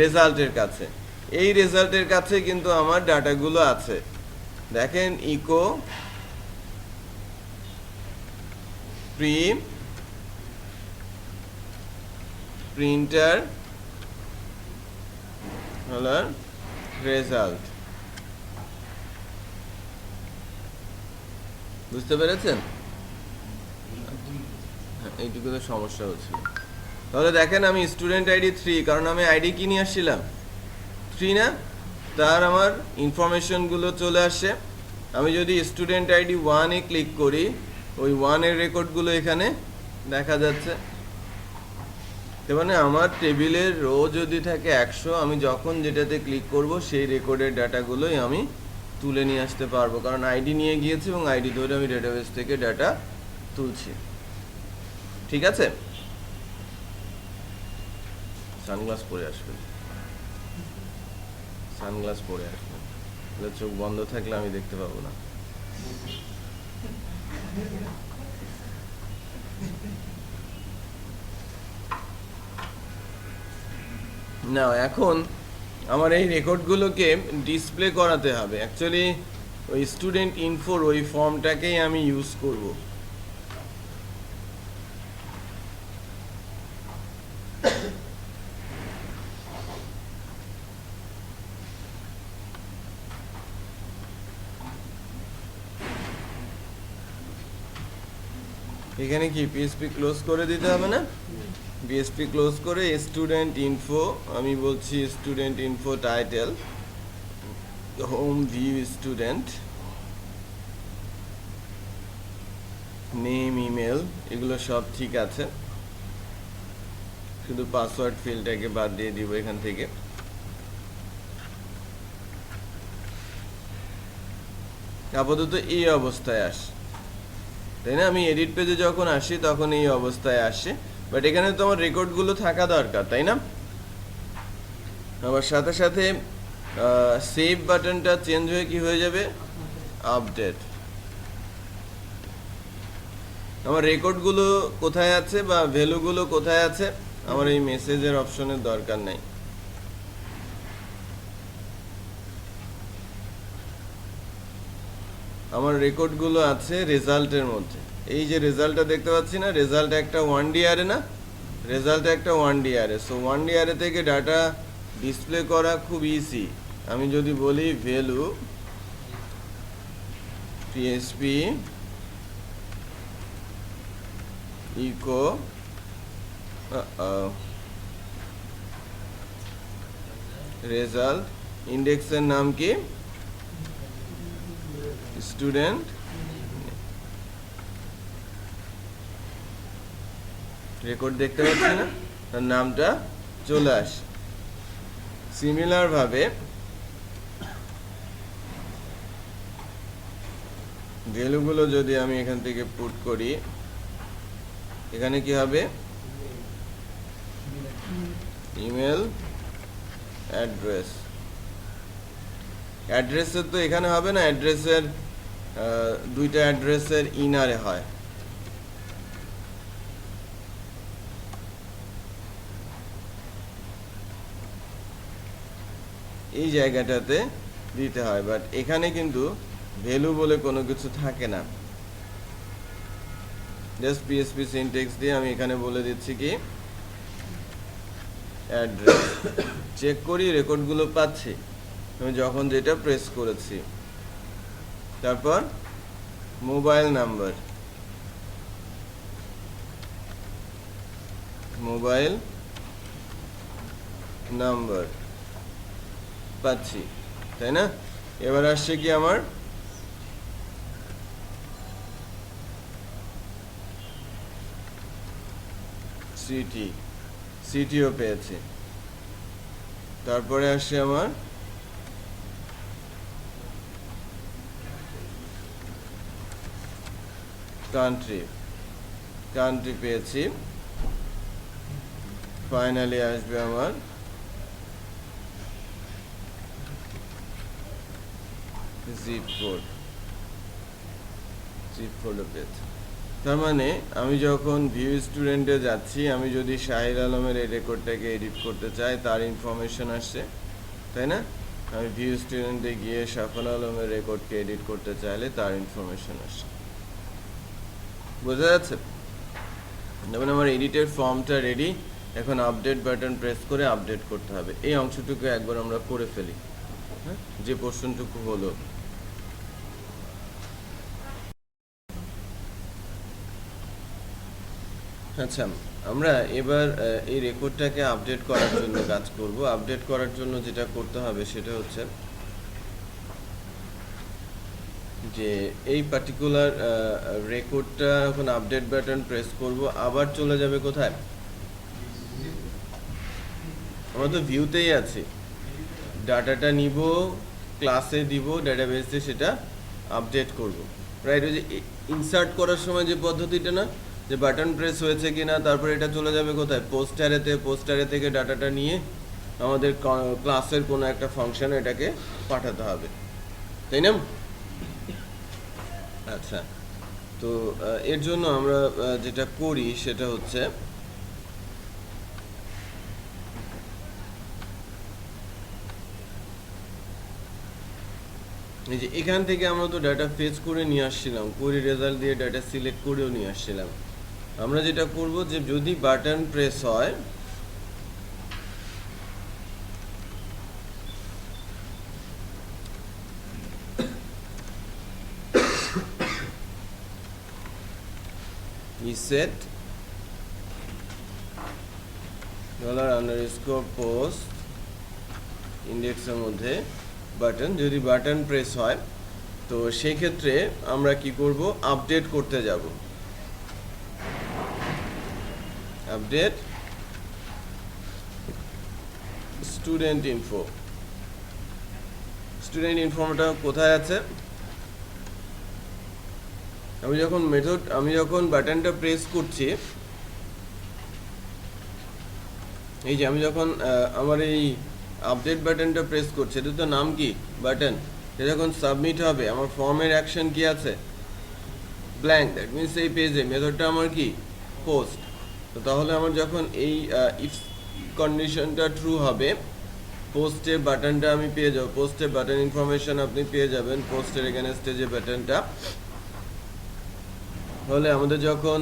রেজাল্টের কাছে। এই রেজাল্টের কাছে কিন্তু আমার ডাটাগুলো আছে, দেখেন ইকো প্রিন্টার হলো রেজাল্ট, বুঝতে পেরেছেন? এইটুকু তো সমস্যা হচ্ছিল। তাহলে দেখেন আমি স্টুডেন্ট আইডি 3, কারণ আমি আইডি কি নিয়ে আসছিলাম 3 না, তার আমার ইনফরমেশনগুলো চলে আসে। আমি যদি স্টুডেন্ট আইডি 1-এ ক্লিক করি, ওই 1-এর রেকর্ডগুলো এখানে দেখা যাচ্ছে। তার মানে আমার টেবিলের রো যদি থাকে 100, আমি যখন যেটাতে ক্লিক করব সেই রেকর্ডের ডাটাগুলোই আমি তুলে নিয়ে আসতে পারবো, কারণ আইডি নিয়ে গিয়েছি এবং আইডি ধরে আমি ডেটাবেস থেকে ডাটা তুলছি। ঠিক আছে, সানগ্লাস পরে আসবেন, চোখ বন্ধ থাকলে আমি দেখতে পাবো না। না, এখন আমার এই রেকর্ডগুলোকে ডিসপ্লে করাতে হবে। অ্যাকচুয়ালি ওই স্টুডেন্ট ইনফোর ওই ফর্মটাকেই আমি ইউজ করব। এখানে কি পিএসপি ক্লোজ করে দিতে হবে না? পিএসপি ক্লোজ করে স্টুডেন্ট ইনফো, আমি বলছি student info title, home view student, name email এগুলো সব ঠিক আছে, শুধু পাসওয়ার্ড ফিল্ডটাকে বাদ দিয়ে দিব এখান থেকে। আপাতত এই অবস্থায় আসে, তাই না? আমি এডিট পেজে যখন আসি তখন এই অবস্থায় আসে, বাট এখানে তো আমার রেকর্ডগুলো থাকা দরকার, তাই না? আবার সাথে সাথে সেভ বাটনটা চেঞ্জ হয়ে কি হয়ে যাবে? আপডেট। আমার রেকর্ডগুলো কোথায় আছে বা ভ্যালুগুলো কোথায় আছে? আমার এই মেসেজের অপশনের দরকার নাই। আমার রেকর্ডগুলো আছে রেজাল্টের মধ্যে। এই যে রেজাল্টটা দেখতে পাচ্ছি না, রেজাল্ট একটা 1D অ্যারে না, রেজাল্ট একটা 1D array. So 1D array থেকে ডাটা ডিসপ্লে করা খুব ইজি। আমি যদি বলি ভ্যালু পিএসপি ইকো রেজাল্ট, ইন্ডেক্সের নাম কি? স্টুডেন্ট। রেকর্ড দেখতে পাচ্ছি না, তার নামটা চলে আসে। সিমিলার ভাবে ভ্যালুগুলো যদি আমি এখান থেকে পুট করি, এখানে কি হবে? Email address. অ্যাড্রেসের তো এখানে হবে না, অ্যাড্রেসের দুইটা অ্যাড্রেসের ইনারে হয়। এই জায়গাটাতে দিতে হয়, বাট এখানে কিন্তু ভ্যালু বলে কোনো কিছু থাকে না। জাস্ট পিএসপি সিনট্যাক্স দিয়ে আমি এখানে বলে দিচ্ছি কি অ্যাড্রেস। চেক করি রেকর্ডগুলো পাচ্ছি আমি যখন যেটা প্রেস করেছি। তারপর মোবাইল নাম্বার, মোবাইল নাম্বার পাচ্ছি, তাই না? এবার আসছে কি আমার সিটি, সিটিও পেয়েছি। তারপরে আসছে আমার কান্ট্রি, কান্ট্রি পেয়েছি। ফাইনালি আসবে আমার জিপ কোড, জিপ কোডও পেয়েছি। তার মানে আমি যখন ভিউ স্টুডেন্টে যাচ্ছি, আমি যদি শাহির আলমের এই রেকর্ডটাকে এডিট করতে চাই, তার ইনফরমেশন আসছে, তাই না? আমি ভিউ স্টুডেন্টে গিয়ে সাফল আলমের রেকর্ডকে এডিট করতে চাইলে তার ইনফরমেশন আসছে। বোঝা যাচ্ছে? যেমন আমার এডিটের ফর্মটা রেডি, এখন আপডেট বাটন প্রেস করে আপডেট করতে হবে। এই অংশটুকু একবার আমরা করে ফেলি, হ্যাঁ, যে পোর্শনটুকু হলো। আচ্ছা, আমরা এবার এই রেকর্ডটাকে আপডেট করার জন্য কাজ করব। আপডেট করার জন্য যেটা করতে হবে সেটা হচ্ছে যে এই পার্টিকুলার রেকর্ডটা এখন আপডেট বাটন প্রেস করব, আবার চলে যাবে কোথায়? আমরা তো ভিউতেই আছি, ডাটাটা নিব, ক্লাসে দিব, ডাটাবেসে সেটা আপডেট করব, রাইট? ওই যে ইনসার্ট করার সময় যে পদ্ধতিটা না, যে বাটন প্রেস হয়েছে কিনা, তারপরে এটা চলে যাবে কোথায়? পোস্টারেতে, পোস্টারে থেকে ডাটাটা নিয়ে আমাদের ক্লাসের কোনো একটা ফাংশনে এটাকে পাঠাতে হবে, তাই না? আচ্ছা, তো এর জন্য আমরা যেটা করি সেটা হচ্ছে এই যে এখান থেকে আমরা তো ডাটা ফেচ করে নিয়ে আসছিলাম, কোয়েরি রেজাল্ট দিয়ে ডাটা সিলেক্ট করেও নিয়ে আসছিলাম। আমরা যেটা করব যে যদি বাটন প্রেস হয়, set $_post ইন্ডেক্সের মধ্যে বাটন, যদি বাটন প্রেস হয় তো সেই ক্ষেত্রে আমরা কি করব, আপডেট করতে যাব। Update student info. স্টুডেন্ট ইনফোটা কোথায় আছে? আমি যখন বাটনটা প্রেস করছি, এই যে আমি যখন আমার এই আপডেট বাটনটা প্রেস করছি, এটা তো নাম কি, বাটন। এটা যখন সাবমিট হবে, আমার ফর্মের অ্যাকশন কি আছে, ব্ল্যাঙ্ক। দ্যাট মিনস এই পেজে মেথডটা আমার কি, পোস্ট। তো তাহলে আমার যখন এই ইফ কন্ডিশনটা ট্রু হবে, পোস্টে বাটনটা আমি পেয়ে যাবো। পোস্টে বাটন ইনফরমেশন আপনি পেয়ে যাবেন, পোস্টের এগেনস্টে যে বাটনটা। তাহলে আমাদের যখন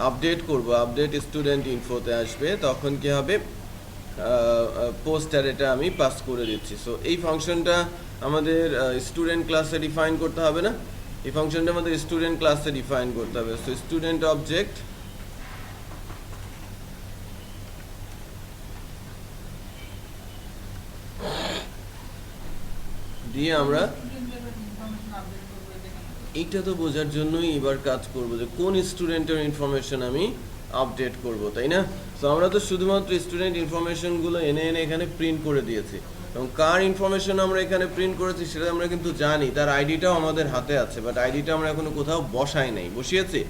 আপডেট করব, আপডেট স্টুডেন্ট ইনফোতে আসবে, তখন কি হবে, পোস্টার এটা আমি পাস করে দিচ্ছি। সো এই ফাংশনটা আমাদের স্টুডেন্ট ক্লাসে ডিফাইন করতে হবে না? এই ফাংশনটা আমাদের স্টুডেন্ট ক্লাসে ডিফাইন করতে হবে। সো স্টুডেন্ট অবজেক্ট দিয়ে আমরা এইটা তো বোঝার জন্যই এবার কাজ করব যে কোন স্টুডেন্টের ইনফরমেশন আমি আপডেট করব, তাই না? তো আমরা তো শুধুমাত্র স্টুডেন্ট ইনফরমেশনগুলো এনে এখানে প্রিন্ট করে দিয়েছি, এবং কার ইনফরমেশন আমরা এখানে প্রিন্ট করেছি সেটা আমরা কিন্তু জানি, তার আইডিটাও আমাদের হাতে আছে, বাট আইডিটা আমরা এখনো কোথাও বসাই নাই। বসিয়েছি,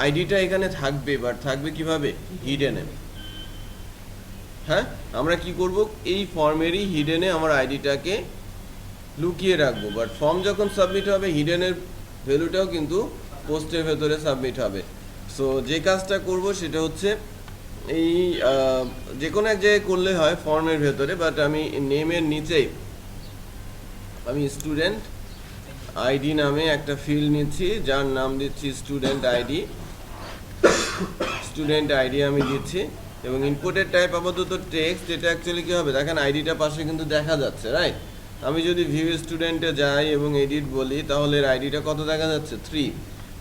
আইডিটা এখানে থাকবে, বাট থাকবে কিভাবে, হিডেনে। হ্যাঁ, আমরা কি করব, এই ফর্মেরই হিডেনে আমার আইডিটাকে লুকিয়ে রাখবো, বাট ফর্ম যখন সাবমিট হবে, হিডেনের ভ্যালুটাও কিন্তু পোস্টের ভেতরে সাবমিট হবে। সো যে কাজটা করব সেটা হচ্ছে এই যে কোনো এক জায়গায় করলে হয় ফর্মের ভেতরে, বাট আমি নেমের নিচেই আমি স্টুডেন্ট আইডি নামে একটা ফিল্ড নিচ্ছি, যার নাম দিচ্ছি স্টুডেন্ট আইডি। স্টুডেন্ট আইডি আমি দিচ্ছি, এবং ইনপুটের টাইপ আপাতত টেক্সট। এটা অ্যাকচুয়ালি কী হবে, দেখেন আইডিটা পাশে কিন্তু দেখা যাচ্ছে, রাইট? আমি যদি ভিউ স্টুডেন্টে যাই এবং এডিট বলি, তাহলে এর আইডিটা কত দেখা যাচ্ছে, 3।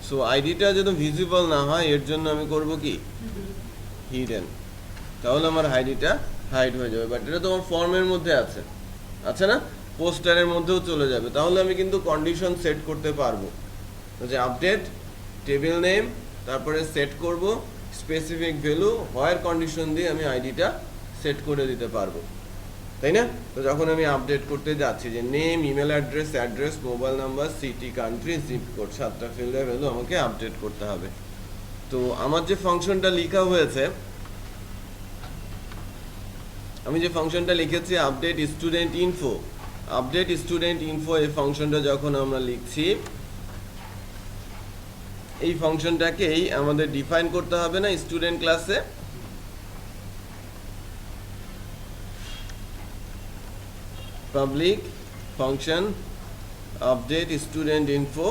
সো আইডিটা যদি ভিজিবল না হয়, এর জন্য আমি করব কি, হিডেন। তাহলে আমার আইডিটা হাইড হয়ে যাবে, বাট এটা তো আমার ফর্মের মধ্যে আছে, আচ্ছা না? পোস্টারের মধ্যেও চলে যাবে। তাহলে আমি কিন্তু কন্ডিশন সেট করতে পারবো যে আপডেট টেবিল নেম, তারপরে সেট করব স্পেসিফিক ভ্যালু, হোয়ার কন্ডিশন দিয়ে আমি আইডিটা সেট করে দিতে পারবো, তাই না? তো যখন আমি আপডেট করতে যাচ্ছি যে name, email address, mobile number, city, country, zip code, 7টা ফিল্ডের ভ্যালু আমাকে আপডেট করতে হবে। তো আমার যে ফাংশনটা লেখা হয়েছে, আমি যে ফাংশনটা লিখেছি update student info, update student info, এই ফাংশনটা যখন আমরা লিখছি, এই ফাংশনটাকেই আমাদের ডিফাইন করতে হবে না স্টুডেন্ট ক্লাসে। Public function update student info,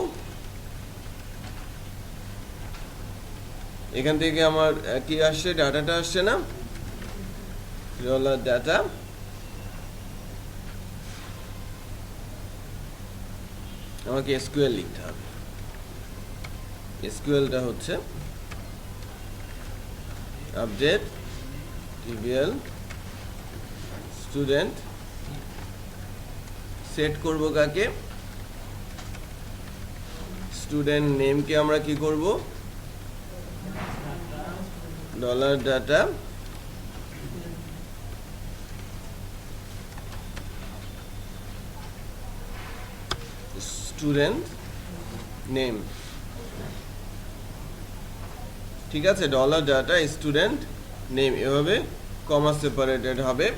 এখান থেকে আমার কি আসছে, ডাটাটা আসছে না, ডাটা। আমাকে এসকিউএল লিখতে হবে। এসকিউএলটা হচ্ছে আপডেট টিবিএল স্টুডেন্ট, সেট করব কাকে, স্টুডেন্ট নেমকে আমরা কি করব, $ডাটা, স্টুডেন্ট নেম, ঠিক আছে, $ডাটা স্টুডেন্ট নেম, এভাবে কমা সেপারেটেড হবে।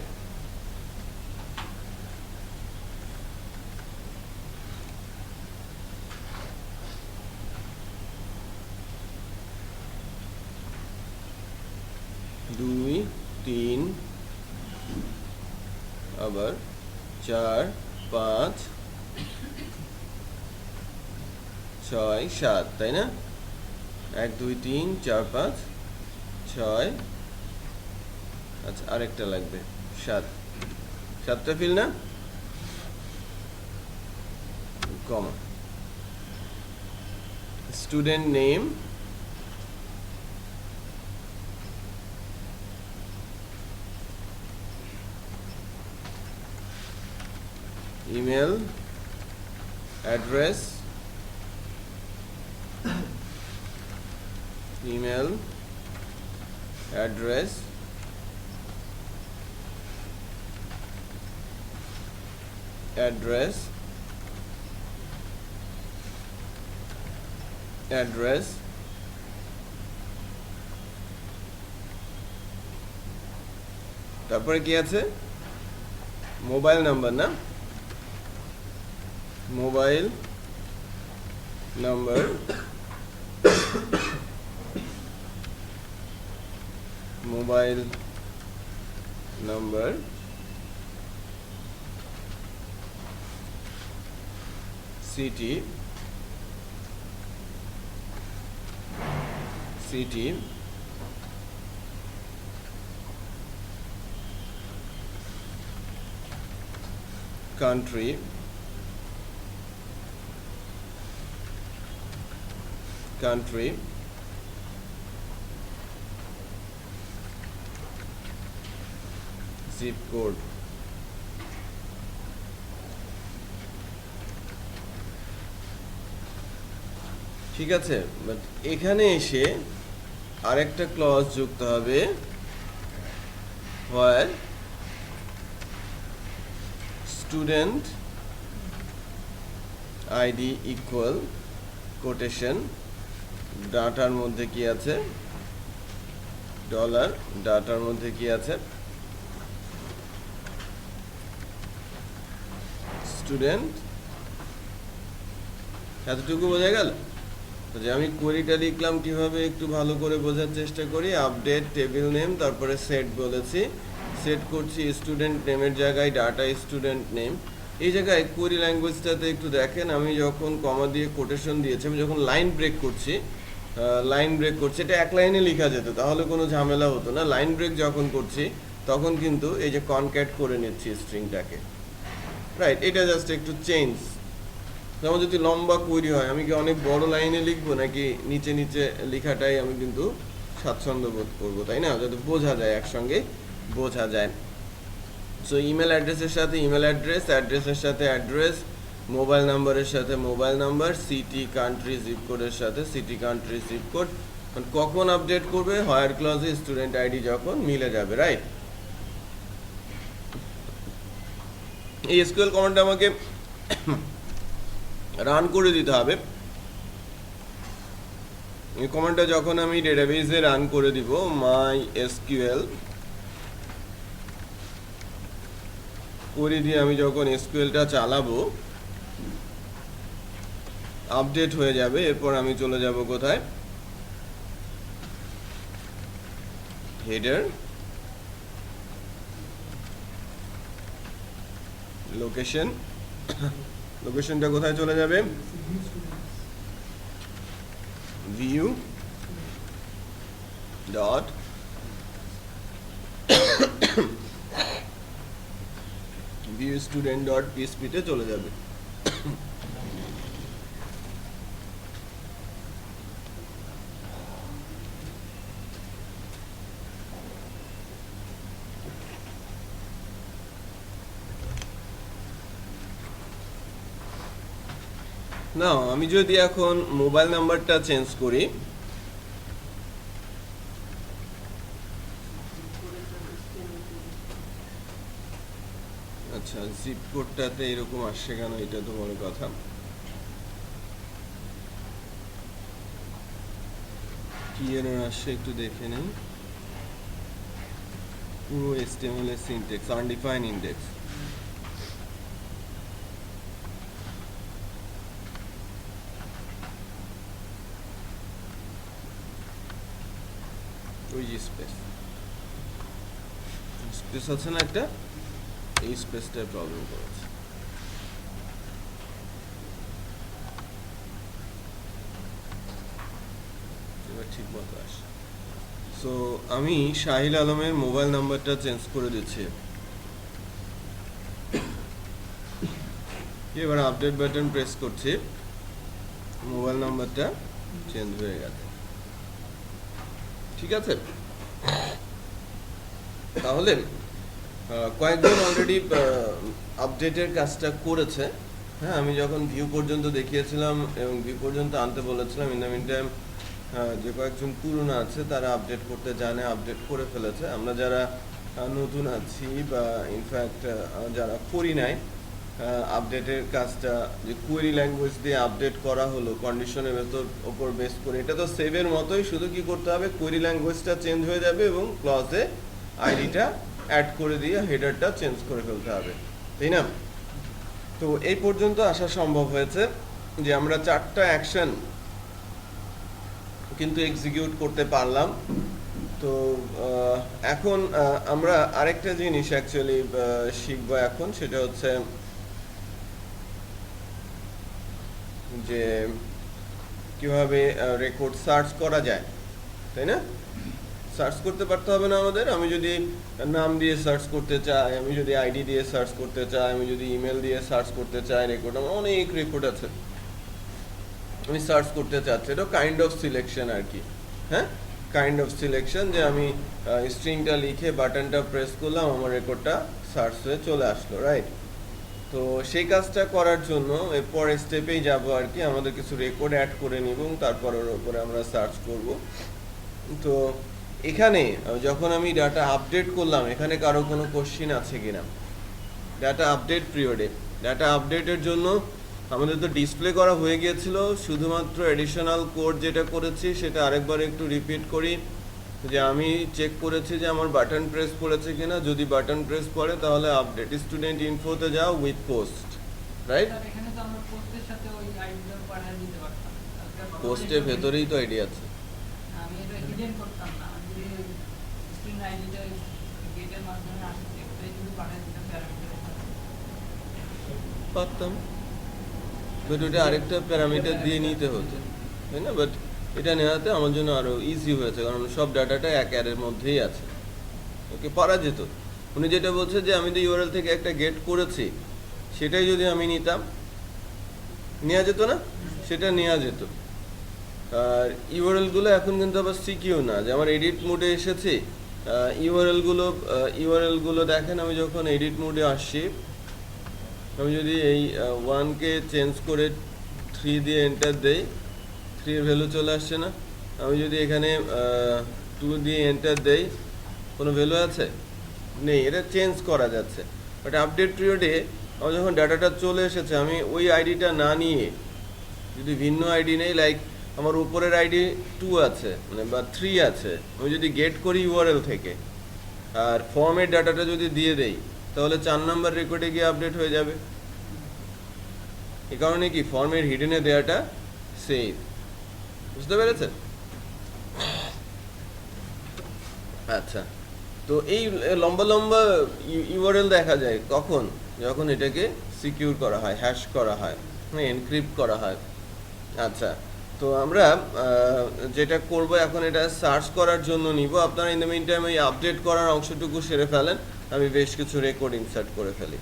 দুই, 3, আবার 4, 5, 6, 7, তাই না? 1, 2, 3, 4, 5, 6, আচ্ছা আরেকটা লাগবে, 7, 7টা ফিল না, comma student name email address email address address address তারপরে কি আছে মোবাইল নাম্বার না mobile number mobile number city city country country zip code ঠিক আছে বাট এখানে এসে আরেকটা ক্লজ যুক্ত হবে where student id equal quotation ডাটার মধ্যে কি আছে ডলার ডাটার মধ্যে কি আছে স্টুডেন্ট এতটুকু বোঝা গেল তো যে আমি কোয়েরিটা লিখলাম কিভাবে একটু ভালো করে বোঝার চেষ্টা করি আপডেট টেবিল নেম তারপরে সেট বলেছি সেট করছি স্টুডেন্ট নেমের জায়গায় ডাটা স্টুডেন্ট নেম এই জায়গায় কোয়েরি ল্যাঙ্গুয়েজটাতে একটু দেখেন আমি যখন কমা দিয়ে কোটেশন দিয়েছি আমি যখন লাইন ব্রেক করছি এটা এক লাইনে লেখা যেত তাহলে কোনো ঝামেলা হতো না লাইন ব্রেক যখন করছি তখন কিন্তু এই যে কনক্যাট করে নিচ্ছি স্ট্রিংটাকে রাইট এটা জাস্ট একটু চেঞ্জ যেমন যদি লম্বা কোয়েরি হয় আমি কি অনেক বড় লাইনে লিখবো নাকি নিচে নিচে লেখাটাই আমি কিন্তু স্বাচ্ছন্দ্য বোধ করবো তাই না যাতে বোঝা যায় একসঙ্গে বোঝা যায় সো ইমেল অ্যাড্রেসের সাথে ইমেল অ্যাড্রেস অ্যাড্রেসের সাথে অ্যাড্রেস মোবাইল নাম্বারের সাথে mobile number city country zip কোডের সাথে সিটি কান্ট্রি জিপ কোড কখন আপডেট করবে হায়ার ক্লজে স্টুডেন্ট আইডি যখন মিলে যাবে রাইট এই এসকিউএল কমান্ডটা আমাকে রান করে দিতে হবে এই কমান্ডটা যখন আমি ডেটাবেসে রান করে দিব মাই এসকিউএল করে দিয়ে আমি যখন এসকিউএলটা চালাবো আপডেট হয়ে যাবে এরপর আমি চলে যাব কোথায় হেডার লোকেশন লোকেশনটা কোথায় চলে যাবে view dot view student dot PSP তে চলে যাবে না আমি যদি এখন মোবাইল নাম্বারটা চেঞ্জ করি আচ্ছা জিপ কোডটাতে এরকম আসছে কেন এটা তো বড় কথা কি এরর আসছে একটু দেখে নেই পুরো HTML এর সিনট্যাক্স আনডিফাইন্ড ইনডেক্স ওই যে স্পেস আছে না একটা এই স্পেসটার প্রবলেম করেছে এবার ঠিক মতো আসে সো আমি শাহিল আলমের মোবাইল নাম্বারটা চেঞ্জ করে দিচ্ছি এবার আপডেট বাটন প্রেস করছি মোবাইল নাম্বারটা চেঞ্জ হয়ে গেছে ঠিক আছে তাহলে কয়েকজন অলরেডি আপডেটের কাজটা করেছে। হ্যাঁ, আমি যখন ভিউ পর্যন্ত দেখিয়েছিলাম এবং ভিউ পর্যন্ত আনতে বলেছিলাম, ইন দ্য মিন টাইম যে কয়েকজন পুরনো আছে তারা আপডেট করতে জানে, আপডেট করে ফেলেছে। আমরা যারা নতুন আছি বা ইনফ্যাক্ট যারা করি নাই আপডেটের কাজটা, যে কোয়েরি ল্যাঙ্গুয়েজ দিয়ে আপডেট করা হলো কন্ডিশনের ওপর বেস করে, এটা তো সেভের মতোই, শুধু কি করতে হবে, কোয়েরি ল্যাঙ্গুয়েজটা চেঞ্জ হয়ে যাবে এবং ক্লজে আইডিটা অ্যাড করে দিয়ে হেডারটা চেঞ্জ করে ফেলতে হবে, তাই না? তো এই পর্যন্ত আসা সম্ভব হয়েছে যে আমরা 4টা অ্যাকশন কিন্তু এক্সিকিউট করতে পারলাম। তো এখন আমরা আরেকটা জিনিস অ্যাকচুয়ালি শিখবো এখন, সেটা হচ্ছে যে কিভাবে রেকর্ড সার্চ করা যায়, তাই না? সার্চ করতে পারতে হবে না আমাদের? আমি যদি নাম দিয়ে সার্চ করতে চাই, আমি যদি আইডি দিয়ে সার্চ করতে চাই, আমি যদি ইমেল দিয়ে সার্চ করতে চাই, রেকর্ড, আমার অনেক রেকর্ড আছে, আমি সার্চ করতে চাচ্ছি, এটা কাইন্ড অফ সিলেকশন আর কি। হ্যাঁ, কাইন্ড অফ সিলেকশন, যে আমি স্ট্রিংটা লিখে বাটনটা প্রেস করলাম, আমার রেকর্ডটা সার্চ হয়ে চলে আসলো, রাইট? তো সেই কাজটা করার জন্য পরের স্টেপেই যাব আর কি, আমাদের কিছু রেকর্ড অ্যাড করে নিব এবং তারপর ওর উপরে আমরা সার্চ করব। তো এখানে যখন আমি ডাটা আপডেট করলাম, এখানে কারো কোনো কোশ্চিন আছে কিনা? ডাটা আপডেট পিরিয়ডে, ডাটা আপডেটের জন্য আমাদের তো ডিসপ্লে করা হয়ে গিয়েছিল, শুধুমাত্র এডিশনাল কোড যেটা করেছি সেটা আরেকবার একটু রিপিট করি, যে আমি চেক করেছি যে আমার বাটন প্রেস পড়েছে কিনা। যদি বাটন প্রেস পড়ে তাহলে আপডেট স্টুডেন্ট ইনফোতে যাও উইথ পোস্ট, রাইট? এখানে তো আমরা পোস্টের সাথে ওই আইডিটা পাঠিয়ে দিতে পারতাম। পোস্টের ভেতরেই তো আইডি আছে। আমি এটা হিডেন করতাম না, আমি যদি স্ক্রিন আইডিটা গেটের মাধ্যমে আসে দেখতে যদি পাঠিয়ে দিতাম প্যারামিটার পারতাম, বাট ওটা আরেকটা প্যারামিটার দিয়ে নিতে হতো, তাই না? বাট এটা নেওয়াতে আমার জন্য আরও ইজি হয়েছে, কারণ সব ডাটাটা এক অ্যারের মধ্যেই আছে। ওকে, পারা যেত। উনি যেটা বলছে যে আমি তো ইউআরএল থেকে একটা গেট করেছি, সেটাই যদি আমি নিতাম, নেওয়া যেত না? সেটা নেওয়া যেত। আর ইউআরএলগুলো এখন কিন্তু আবার সিকিউ না, যে আমার এডিট মোডে এসেছি, ইউআরএলগুলো দেখেন, আমি যখন এডিট মোডে আসছি, আমি যদি এই 1কে চেঞ্জ করে 3 দিয়ে এন্টার দেই, 3 এর ভ্যালু চলে আসছে না? আমি যদি এখানে 2 দিয়ে এন্টার দেই, কোনো ভ্যালু আছে? নেই, এটা চেঞ্জ করা যাচ্ছে। বাট আপডেট পিরিয়ডে আমার যখন ডাটাটা চলে এসেছে, আমি ওই আইডিটা না নিয়ে যদি ভিন্ন আইডি নেই, লাইক আমার উপরের আইডি 2 আছে মানে বা 3 আছে, আমি যদি গেট করি ইউআরএল থেকে আর ফর্মের ডাটাটা যদি দিয়ে দেই, তাহলে 4 নাম্বার রেকর্ডে গিয়ে আপডেট হয়ে যাবে। এই কারণে কি ফর্মের হিডেনে দেওয়াটা সেফ। বুঝতে পেরেছেন? আচ্ছা, তো এই লম্বা লম্বা ইউআরএল দেখা যায় কখন? যখন এটাকে সিকিউর করা হয়, হ্যাশ করা হয়, এনক্রিপ্ট করা হয়। আচ্ছা, তো আমরা যেটা করব এখন, এটা সার্চ করার জন্য নিব। আপনারা ইন দ্য মিন টাইম এই আপডেট করার অংশটুকু সেরে ফেলেন, আমি বেশ কিছু রেকর্ড ইনসার্ট করে ফেলি।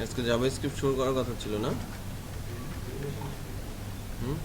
আজকে জাভাস্ক্রিপ্ট শুরু করার কথা ছিল না? হুম।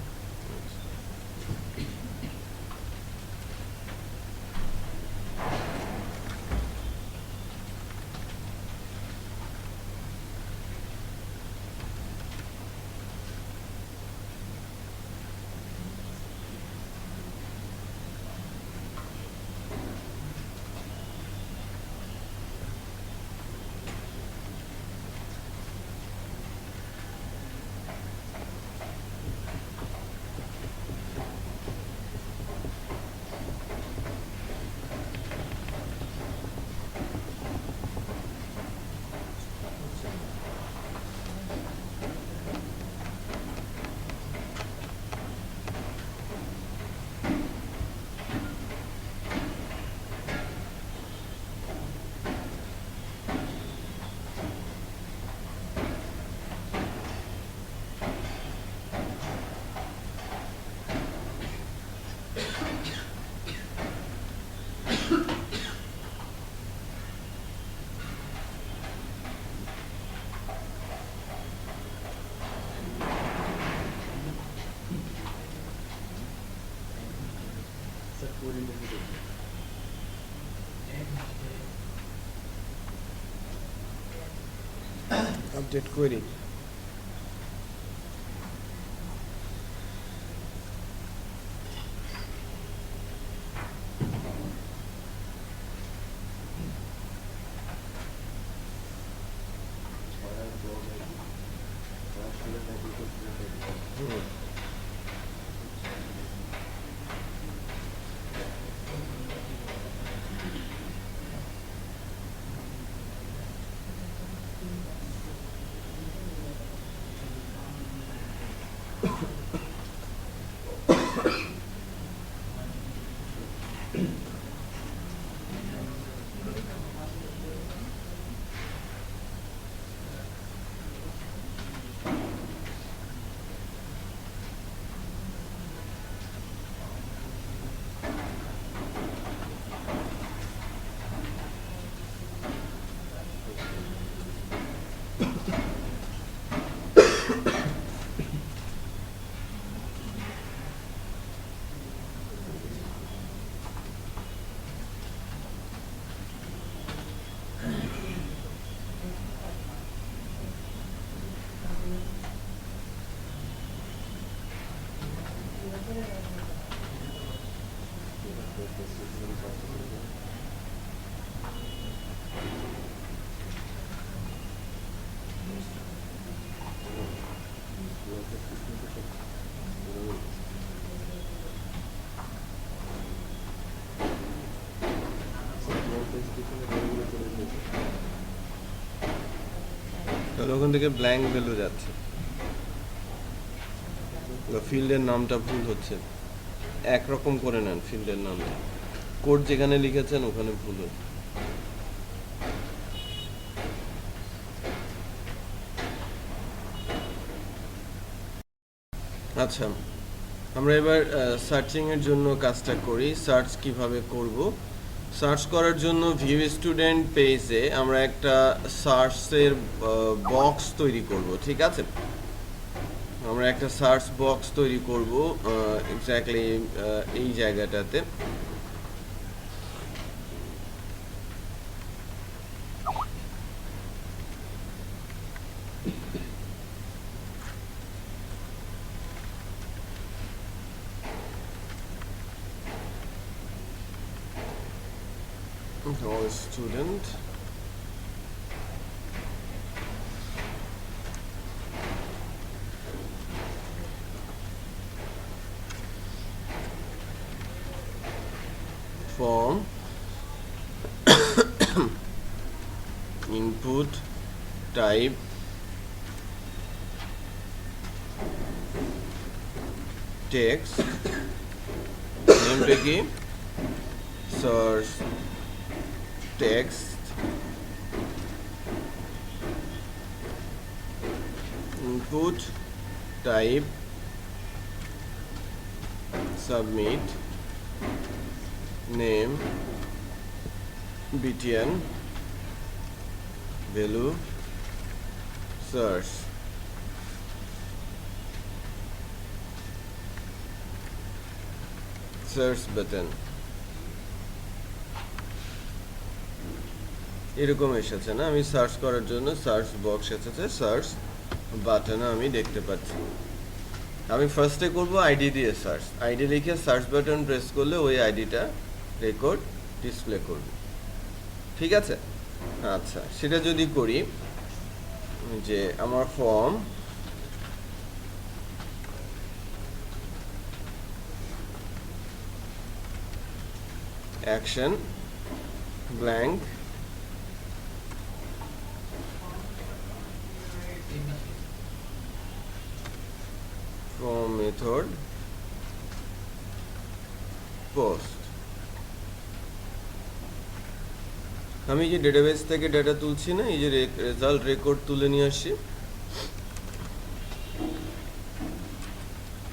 আপডেট করি। তাহলে ওখান থেকে ব্ল্যাঙ্ক ভ্যালু যাচ্ছে, ফিল্ডের নামটা ভুল হচ্ছে। একরকম করে নেন ফিল্ডের নামটা, কোড যেখানে লিখেছেন ওখানে ভুল হচ্ছে। আচ্ছা, আমরা এবার সার্চিংয়ের জন্য কাজটা করি। সার্চ কিভাবে করব? সার্চ করার জন্য ভিউ স্টুডেন্ট পেজে আমরা একটা সার্চের বক্স তৈরি করব, ঠিক আছে? আমরা একটা সার্চ বক্স তৈরি করব এক্স্যাক্টলি এই জায়গাটাতে। All student form input type text nameটা কি source text input type submit name btn value search button এরকম এসেছে না, আমি সার্চ করার জন্য সার্চ বক্স এসেছে, সার্চ বাটনও আমি দেখতে পাচ্ছি। আমি ফার্স্টে করব আইডি দিয়ে সার্চ, আইডি লিখে সার্চ বাটন প্রেস করলে ওই আইডিটা রেকর্ড ডিসপ্লে করবে। ঠিক আছে, আচ্ছা সেটা যদি করি যে আমার form action blank from method post, আমি যে ডেটাবেস থেকে ডেটা তুলছি না, এই যে রেজাল্ট রেকর্ড তুলে নিয়ে আসছি,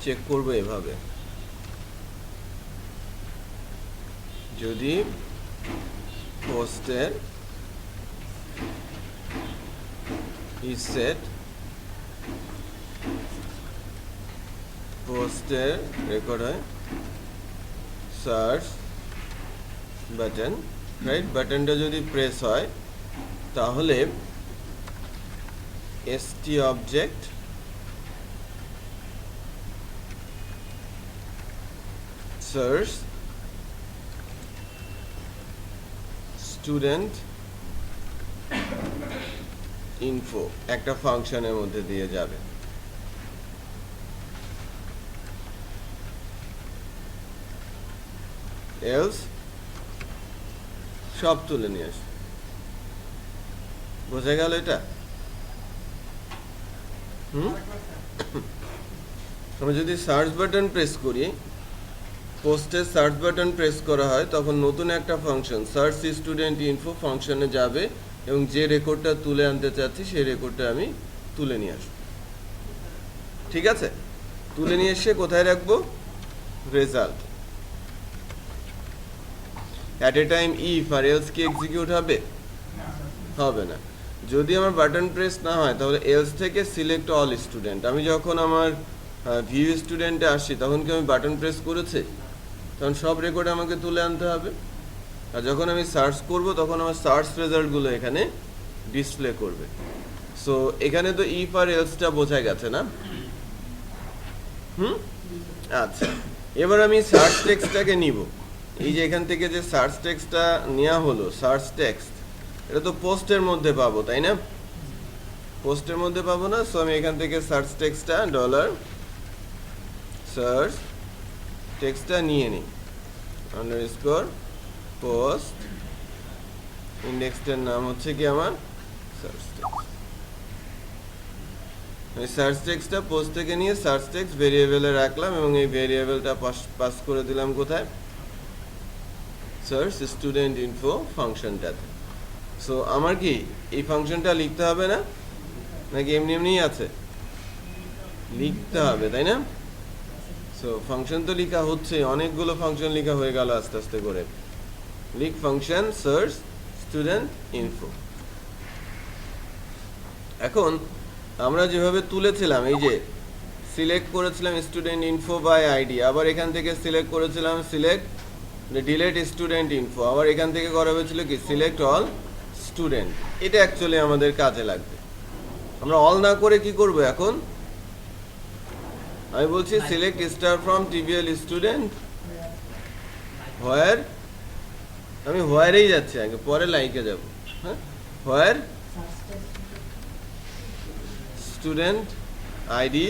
চেক করব এভাবে, যদি পোস্টের is set পোস্টের রেকর্ড হয় সার্চ বাটন, রাইট, বাটনটা যদি প্রেস হয় তাহলে ST object search student info একটা ফাংশনের মধ্যে দিয়ে যাবে। এলস সব তুলে নিয়ে আসে। বোঝা গেল এটা? আমরা যদি সার্চ বাটন প্রেস করি, পোস্টের সার্চ বাটন প্রেস করা হয়, তখন নতুন একটা ফাংশন সার্চ স্টুডেন্ট ইনফো ফাংশনে যাবে এবং যে রেকর্ডটা তুলে আনতে চাচ্ছি সেই রেকর্ডটা আমি তুলে নিয়ে আসবো। ঠিক আছে, তুলে নিয়ে এসে কোথায় রাখবো? Result. At a time if আর এলস কি এক্সিকিউট হবে? হবে না। যদি আমার বাটন প্রেস না হয় তাহলে এলস থেকে সিলেক্ট অল স্টুডেন্ট, আমি যখন আমার ভিউ স্টুডেন্টে আসি তখন কি আমি বাটন প্রেস করেছি? তখন সব রেকর্ড আমাকে তুলে আনতে হবে। আর যখন আমি সার্চ করব তখন আমার সার্চ রেজাল্টগুলো এখানে ডিসপ্লে করবে। সো এখানে তো ইফ আর এলসটা বোঝা গেছে না? আচ্ছা, এবার আমি সার্চ টেক্সটটাকে নিব। এই যে এখান থেকে যে সার্চ টেক্সটটা নেওয়া হলো, সার্চ টেক্সট, এটা তো পোস্টের মধ্যে পাবো, তাই না? পোস্টের মধ্যে পাবো না, সো আমি এখান থেকে সার্চ টেক্সটটা ডলার সার্চ টেক্সটটা নিয়ে নিই, আন্ডারস্কোর পোস্ট, ইন্ডেক্সটার নাম হচ্ছে কি আমার সার্চ টেক্সট। আমি সার্চ টেক্সটটা পোস্ট থেকে নিয়ে সার্চ টেক্সট ভেরিয়েবলে রাখলাম এবং এই ভেরিয়েবলটা পাস করে দিলাম কোথায়? সার্চ স্টুডেন্ট ইনফো ফাংশনটাতে। সো আমার কি এই ফাংশনটা লিখতে হবে না, নাকি এমনি এমনিই আছে? লিখতে হবে, তাই না? সো ফাংশন তো লেখা হচ্ছে, অনেকগুলো ফাংশন লেখা হয়ে গেল আস্তে আস্তে করে। লিখ ফাংশন সার্চ স্টুডেন্ট ইনফো। এখন আমরা যেভাবে তুলেছিলাম, এই যে সিলেক্ট করেছিলাম স্টুডেন্ট ইনফো বাই আইডি, আবার এখান থেকে সিলেক্ট করেছিলাম সিলেক্ট ডিলেট স্টুডেন্ট ইনফো, আবার এখান থেকে করা হয়েছিল কি সিলেক্ট অল স্টুডেন্ট। এটা অ্যাকচুয়ালি আমাদের কাজে লাগবে। আমরা অল না করে কি করব এখন? আমি বলছি select star from TVL student where, আমি হোয়ারেই যাচ্ছি, আগে পরে লাইকে যাব। হ্যাঁ, হোয়ার স্টুডেন্ট আইডি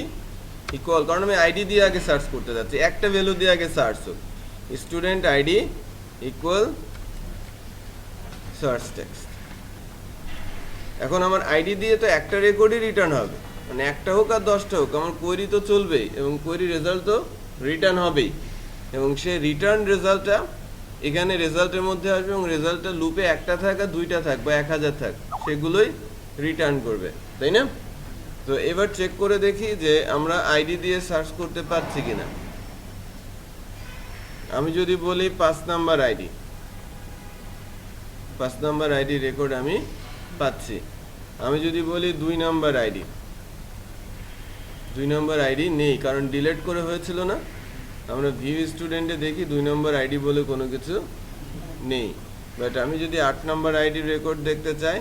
ইকুয়াল, কারণ আমি আইডি দিয়ে আগে সার্চ করতে যাচ্ছি, একটা ভ্যালু দিয়ে আগে সার্চ হোক। Student ID equal search text. এখন আমার আইডি দিয়ে তো একটা রেকর্ডই রিটার্ন হবে, মানে একটা হোক আর 10টা হোক, আমার কোয়েরি তো চলবেই এবং কোয়েরি রেজাল্ট তো রিটার্ন হবেই, এবং সেই রিটার্ন রেজাল্টটা এখানে রেজাল্টের মধ্যে আসবে এবং রেজাল্টটা লুপে একটা থাক আর 2টা থাক বা 1000 থাক, সেগুলোই রিটার্ন করবে, তাই না? তো এবার চেক করে দেখি যে আমরা আইডি দিয়ে সার্চ করতে পারছি কিনা। আমি যদি বলি 5 number ID, 5 number ID record আমি পাচ্ছি। আমি যদি বলি 2 নাম্বার আইডি, 2 নাম্বার আইডি নেই, কারণ ডিলিট করে হয়েছিল না। আমরা ভিউ স্টুডেন্টে দেখি 2 নাম্বার আইডি বলে কোনো কিছু নেই। বাট আমি যদি 8 নাম্বার আইডির রেকর্ড দেখতে চাই,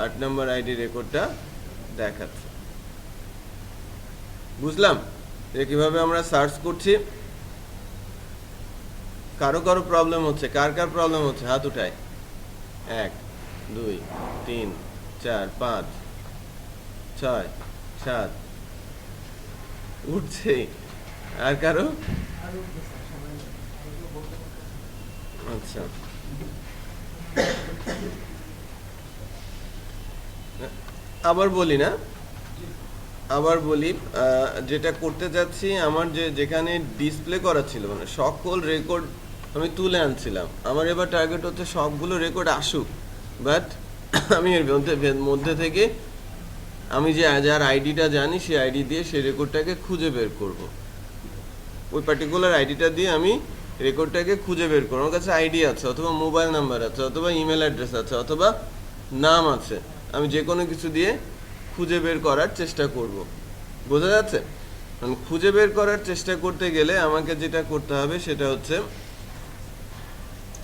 8 নাম্বার আইডি রেকর্ডটা দেখাচ্ছে। বুঝলাম যে কিভাবে আমরা সার্চ করছি। কারো কারো প্রবলেম হচ্ছে? কার কার প্রবলেম হচ্ছে হাত উঠায়? 1 2 3 4 5 6 7 উঠছে। আর কারো? আচ্ছা, আবার বলি না, আবার বলি, যেটা করতে যাচ্ছি, আমার যেখানে ডিসপ্লে করা ছিল, মানে সকল রেকর্ড আমি তুলে আনছিলাম। আমার এবার টার্গেট হচ্ছে সবগুলো রেকর্ড আসুক, বাট আমি এর মধ্যে থেকে আমি যার আইডিটা জানি সেই আইডি দিয়ে সেই রেকর্ডটাকে খুঁজে বের করব। ওই পার্টিকুলার আইডিটা দিয়ে আমি রেকর্ডটাকে খুঁজে বের করব। আমার কাছে আইডি আছে, অথবা মোবাইল নাম্বার আছে, অথবা ইমেল অ্যাড্রেস আছে, অথবা নাম আছে। আমি যে কোনো কিছু দিয়ে খুঁজে বের করার চেষ্টা করব। বোঝা যাচ্ছে? খুঁজে বের করার চেষ্টা করতে গেলে আমাকে যেটা করতে হবে সেটা হচ্ছে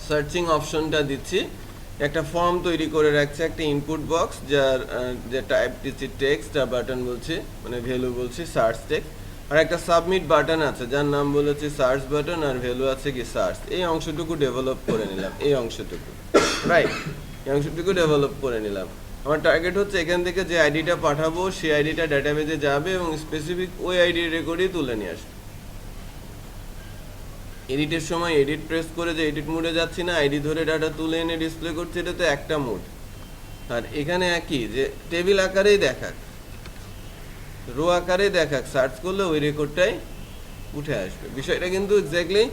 সার্চিং অপশনটা দিচ্ছি, একটা ফর্ম তৈরি করে রাখছি, একটা ইনপুট বক্স, যার যে টাইপ দিচ্ছি টেক্সট আর বাটন বলছি, মানে ভ্যালু বলছি সার্চ টেক্সট, আর একটা সাবমিট বাটন আছে যার নাম বলেছি সার্চ বাটন, আর ভ্যালু আছে কি সার্চ। এই অংশটুকু ডেভেলপ করে নিলাম, এই অংশটুকু, রাইট, এই অংশটুকু ডেভেলপ করে নিলাম। আমার টার্গেট হচ্ছে এখান থেকে যে আইডিটা পাঠাবো সেই আইডিটা ডাটাবেজে যাবে এবং স্পেসিফিক ওই আইডির রেকর্ডই তুলে নিয়ে আসবে। এডিটের সময় এডিট প্রেস করে যে এডিট মোডে যাচ্ছি না, আইডি ধরে ডাটা তুলে এনে ডিসপ্লে করছি, এটা তো একটা মোড। আর এখানে একই, যে টেবিল আকারেই দেখাক, রো আকারেই দেখাক, সার্চ করলে ওই রেকর্ডটাই উঠে আসবে। বিষয়টা কিন্তু এক্স্যাক্টলি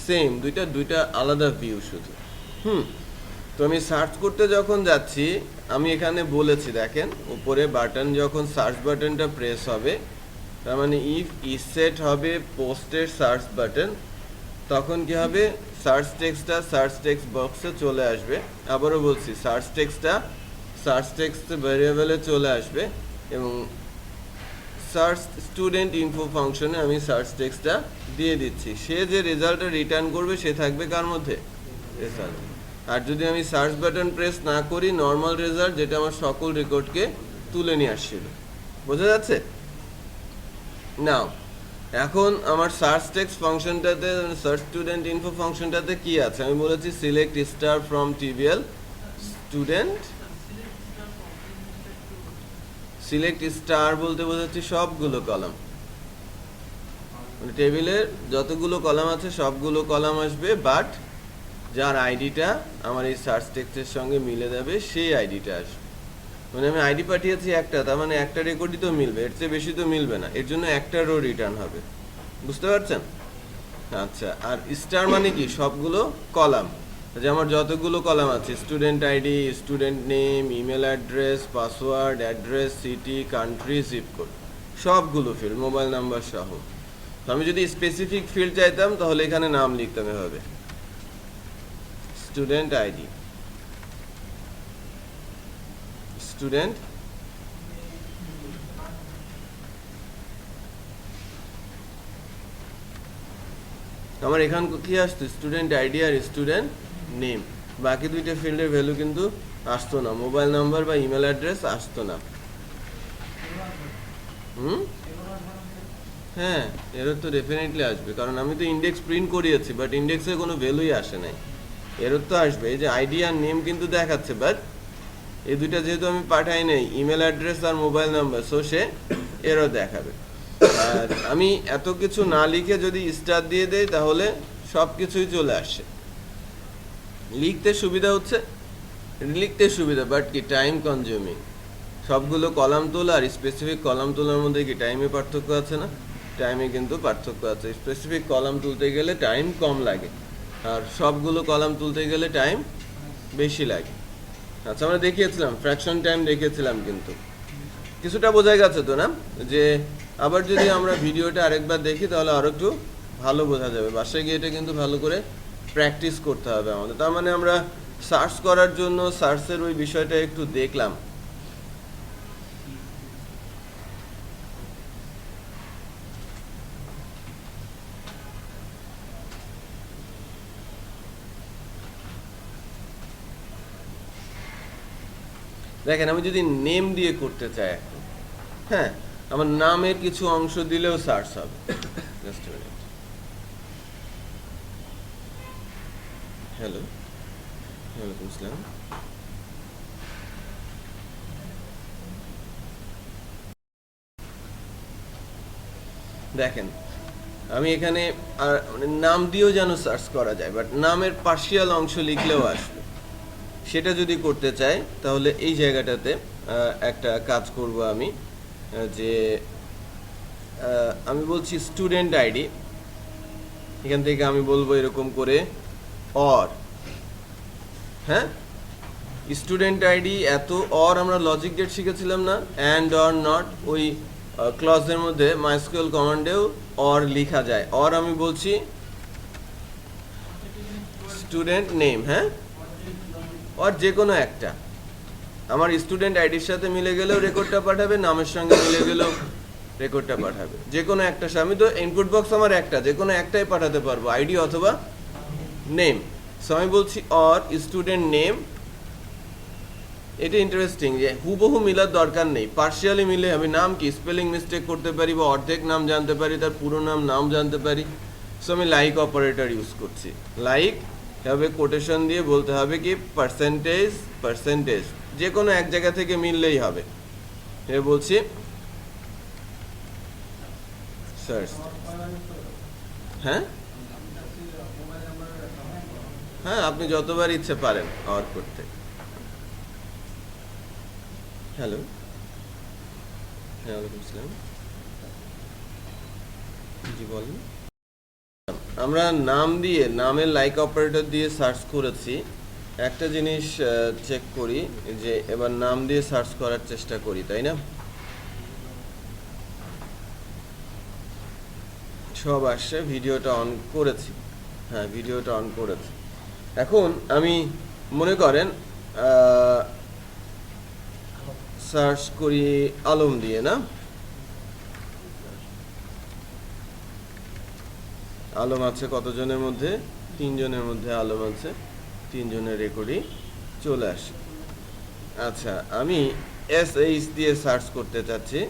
সেম, দুইটা আলাদা ভিউ শুধু। তো আমি সার্চ করতে যখন যাচ্ছি, আমি এখানে বলেছি দেখেন উপরে বাটন, যখন সার্চ বাটনটা প্রেস হবে, তার মানে ইফ ইসেট হবে পোস্টের সার্চ বাটন, তখন কি হবে, সার্চ টেক্সটটা সার্চ টেক্সট বক্সে চলে আসবে। আবারও বলছি, সার্চ টেক্সট ভ্যারিয়েবলে চলে আসবে এবং সার্চ স্টুডেন্ট ইনফো ফাংশনে আমি সার্চ টেক্সটটা দিয়ে দিচ্ছি। সে যে রেজাল্টটা রিটার্ন করবে সে থাকবে কার মধ্যে? রেজাল্ট। আর যদি আমি সার্চ বাটন প্রেস না করি, নর্মাল রেজাল্ট, যেটা আমার সকল রেকর্ডকে তুলে নিয়ে আসছিল। বোঝা যাচ্ছে? নাও এখন আমার সার্চ টেক্সট ফাংশনটাতে, সার্চ স্টুডেন্ট ইনফো ফাংশনটাতে কি আছে? আমি বলেছি select star from TBL student. Select star বলতে বোঝাচ্ছি সবগুলো কলাম, মানে টেবিলের যতগুলো কলাম আছে সবগুলো কলাম আসবে, বাট যার আইডিটা আমার এই সার্চ টেক্সটের সঙ্গে মিলে যাবে সেই আইডিটা আসবে। মানে আমি আইডি পাঠিয়েছি একটা, তার মানে একটা রেকর্ডই তো মিলবে, এর চেয়ে বেশি তো মিলবে না, এর জন্য একটা রো রিটার্ন হবে। বুঝতে পারছেন? আচ্ছা, আর স্টার মানে কি? সবগুলো কলাম, যে আমার যতগুলো কলাম আছে, student ID, student name, email address, password, address, city, country, zip code, সবগুলো ফিল্ড, মোবাইল নাম্বার সহ। তো আমি যদি স্পেসিফিক ফিল্ড চাইতাম তাহলে এখানে নাম লিখতাম এভাবে, স্টুডেন্ট আইডি, স্টুডেন্ট আমার এখান কি আসতো? স্টুডেন্ট আইডি আর স্টুডেন্ট নেম। বাকি দুইটা ফিল্ডের ভ্যালু কিন্তু আসতো না, মোবাইল নাম্বার বা ইমেল অ্যাড্রেস আসতো না। হ্যাঁ, এরর তো ডেফিনেটলি আসবে, কারণ আমি তো ইন্ডেক্স প্রিন্ট করিয়েছি, বাট ইন্ডেক্সে কোনো ভ্যালুই আসে নাই। এরর তো আসবে। এই যে আইডি আর নেম কিন্তু দেখাচ্ছে, বাট এই দুইটা যেহেতু আমি পাঠাই নাই, ইমেল অ্যাড্রেস আর মোবাইল নাম্বার, সো সে এরর দেখাবে। আর আমি এত কিছু না লিখে যদি স্টার দিয়ে দেই তাহলে সব কিছুই চলে আসে। লিখতে সুবিধা হচ্ছে, লিখতে সুবিধা, বাট কি টাইম কনজিউমিং। সবগুলো কলাম তোলা আর স্পেসিফিক কলাম তোলার মধ্যে কি টাইমে পার্থক্য আছে না? টাইমে কিন্তু পার্থক্য আছে। স্পেসিফিক কলাম তুলতে গেলে টাইম কম লাগে, আর সবগুলো কলাম তুলতে গেলে টাইম বেশি লাগে। আচ্ছা, আমরা দেখিয়েছিলাম ফ্র্যাকশন টাইম দেখিয়েছিলাম, কিন্তু কিছুটা বোঝা গেছে তো না? যে আবার যদি আমরা ভিডিওটা আরেকবার দেখি তাহলে আরো একটু ভালো বোঝা যাবে। বাসায় গিয়ে এটা কিন্তু ভালো করে প্র্যাকটিস করতে হবে আমাদের। তার মানে আমরা সার্চ করার জন্য সার্চের ওই বিষয়টা একটু দেখলাম, দেখেন আমি যদি নেম দিয়ে করতে চাই এখন, হ্যাঁ, আমার নামের কিছু অংশ দিলেও সার্চ হবে। Just minute. হ্যালো, ওয়ালাইকুম আসসালাম। দেখেন আমি এখানে আর মানে নাম দিয়েও যেন সার্চ করা যায়, বাট নামের পার্শিয়াল অংশ লিখলেও আসবে। সেটা যদি করতে চাই তাহলে এই জায়গাটাতে একটা কাজ করব আমি, যে আমি বলছি স্টুডেন্ট আইডি, এখান থেকে আমি বলবো এরকম করে অর, হ্যাঁ, স্টুডেন্ট আইডি এত অর, আমরা লজিক গেট শিখেছিলাম না, অ্যান্ড অর নট, ওই ক্লজের মধ্যে মাইস্কুয়েল কমান্ডেও অর লেখা যায়। অর আমি বলছি স্টুডেন্ট নেম, হ্যাঁ, অর যে কোনো একটা আমার স্টুডেন্ট আইডির সাথে মিলে গেলেও রেকর্ডটা পাঠাবে, নামের সঙ্গে মিলে গেলেও রেকর্ডটা পাঠাবে, যে কোনো একটা। আমি তো ইনপুট বক্স আমার একটা, যে কোনো একটাই পাঠাতে পারবো, আইডি অথবা নেম। সো আমি বলছি অর স্টুডেন্ট নেম। এটা ইন্টারেস্টিং যে হুবহু মিলার দরকার নেই, পার্শিয়ালি মিলে আমি নাম কি স্পেলিং মিস্টেক করতে পারি, বা অর্ধেক নাম জানতে পারি, তার পুরো নাম জানতে পারি। সো আমি লাইক অপারেটর ইউজ করছি। লাইক হবে কোটেশন দিয়ে বলতে হবে কি পার্সেন্টেজ, পার্সেন্টেজ, যে কোনো এক জায়গা থেকে মিললেই হবে। এ বলছি সার্চ, হ্যাঁ হ্যাঁ, আপনি যতবার ইচ্ছে পারেন অর করতে। হ্যালো, হ্যাঁ, ওয়ালাইকুম আসসালাম, জি বলেন। আমরা নাম দিয়ে, নামের লাইক অপারেটর দিয়ে সার্চ করেছি। একটা জিনিস চেক করি, যে এবার নাম দিয়ে সার্চ করার চেষ্টা করি, তাই না? সব আসছে, ভিডিওটা অন করেছি, হ্যাঁ ভিডিওটা অন করেছি। এখন আমি মনে করেন সার্চ করি আলম দিয়ে, না, আলম আছে কতজনের মধ্যে? 3 জনের মধ্যে আলম আছে, 3 জনের রেকর্ডই চলে আসে। আচ্ছা, আমি SH দিয়ে সার্চ করতে চাচ্ছি।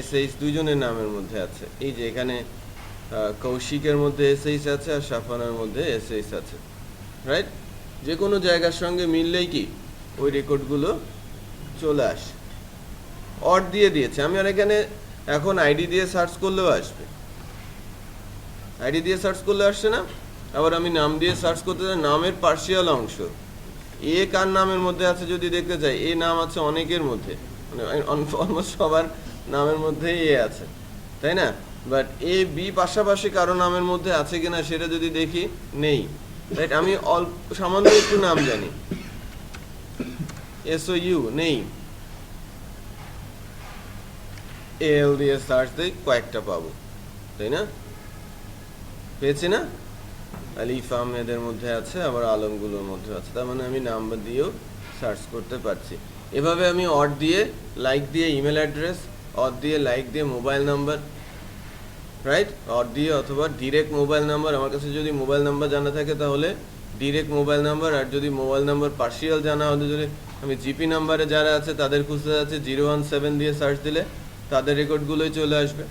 SH 2 জনের নামের মধ্যে আছে, এই যে এখানে কৌশিকের মধ্যে SH আছে আর সাফানার মধ্যে SH আছে, রাইট? যে কোনো জায়গার সঙ্গে মিললেই কি ওই রেকর্ডগুলো চলে আসে। অর দিয়ে দিয়েছে আমি, আর এখানে এখন আইডি দিয়ে সার্চ করলেও আসবে, আইডি দিয়ে সার্চ করলে আসছে না। আবার আমি নাম দিয়ে সার্চ করতে চাই, নামের পার্শিয়াল অংশ এ কার নামের মধ্যে আছে যদি দেখতে চাই, এ নাম আছে অনেকের মধ্যে, মানে অলমোস্ট সবার নামের মধ্যেই এ আছে, তাই না? বাট এ বি পাশাপাশি কারো নামের মধ্যে আছে কিনা সেটা যদি দেখি, নেই, রাইট? আমি অল্প সামান্য একটু নাম জানি, SOU নেই, AL দিয়ে সার্চ দিই, কয়েকটা পাবো, তাই না? পেয়েছি না? আলিফ আহমেদের মধ্যে আছে, আবার আলমগুলোর মধ্যে আছে, তার মানে আমি নাম্বার দিয়েও সার্চ করতে পারছি। এভাবে আমি অর দিয়ে, লাইক দিয়ে ইমেল অ্যাড্রেস, অর দিয়ে লাইক দিয়ে মোবাইল নাম্বার, রাইট? অর দিয়ে অথবা ডিরেক্ট মোবাইল নাম্বার, আমার কাছে যদি মোবাইল নাম্বার জানা থাকে তাহলে ডিরেক্ট মোবাইল নাম্বার, আর যদি মোবাইল নাম্বার পার্শিয়াল জানা হলে, যদি আমি জিপি নাম্বারে যারা আছে তাদের খুঁজতে যাচ্ছে, 017 দিয়ে সার্চ দিলে তাদের রেকর্ডগুলোই চলে আসবে।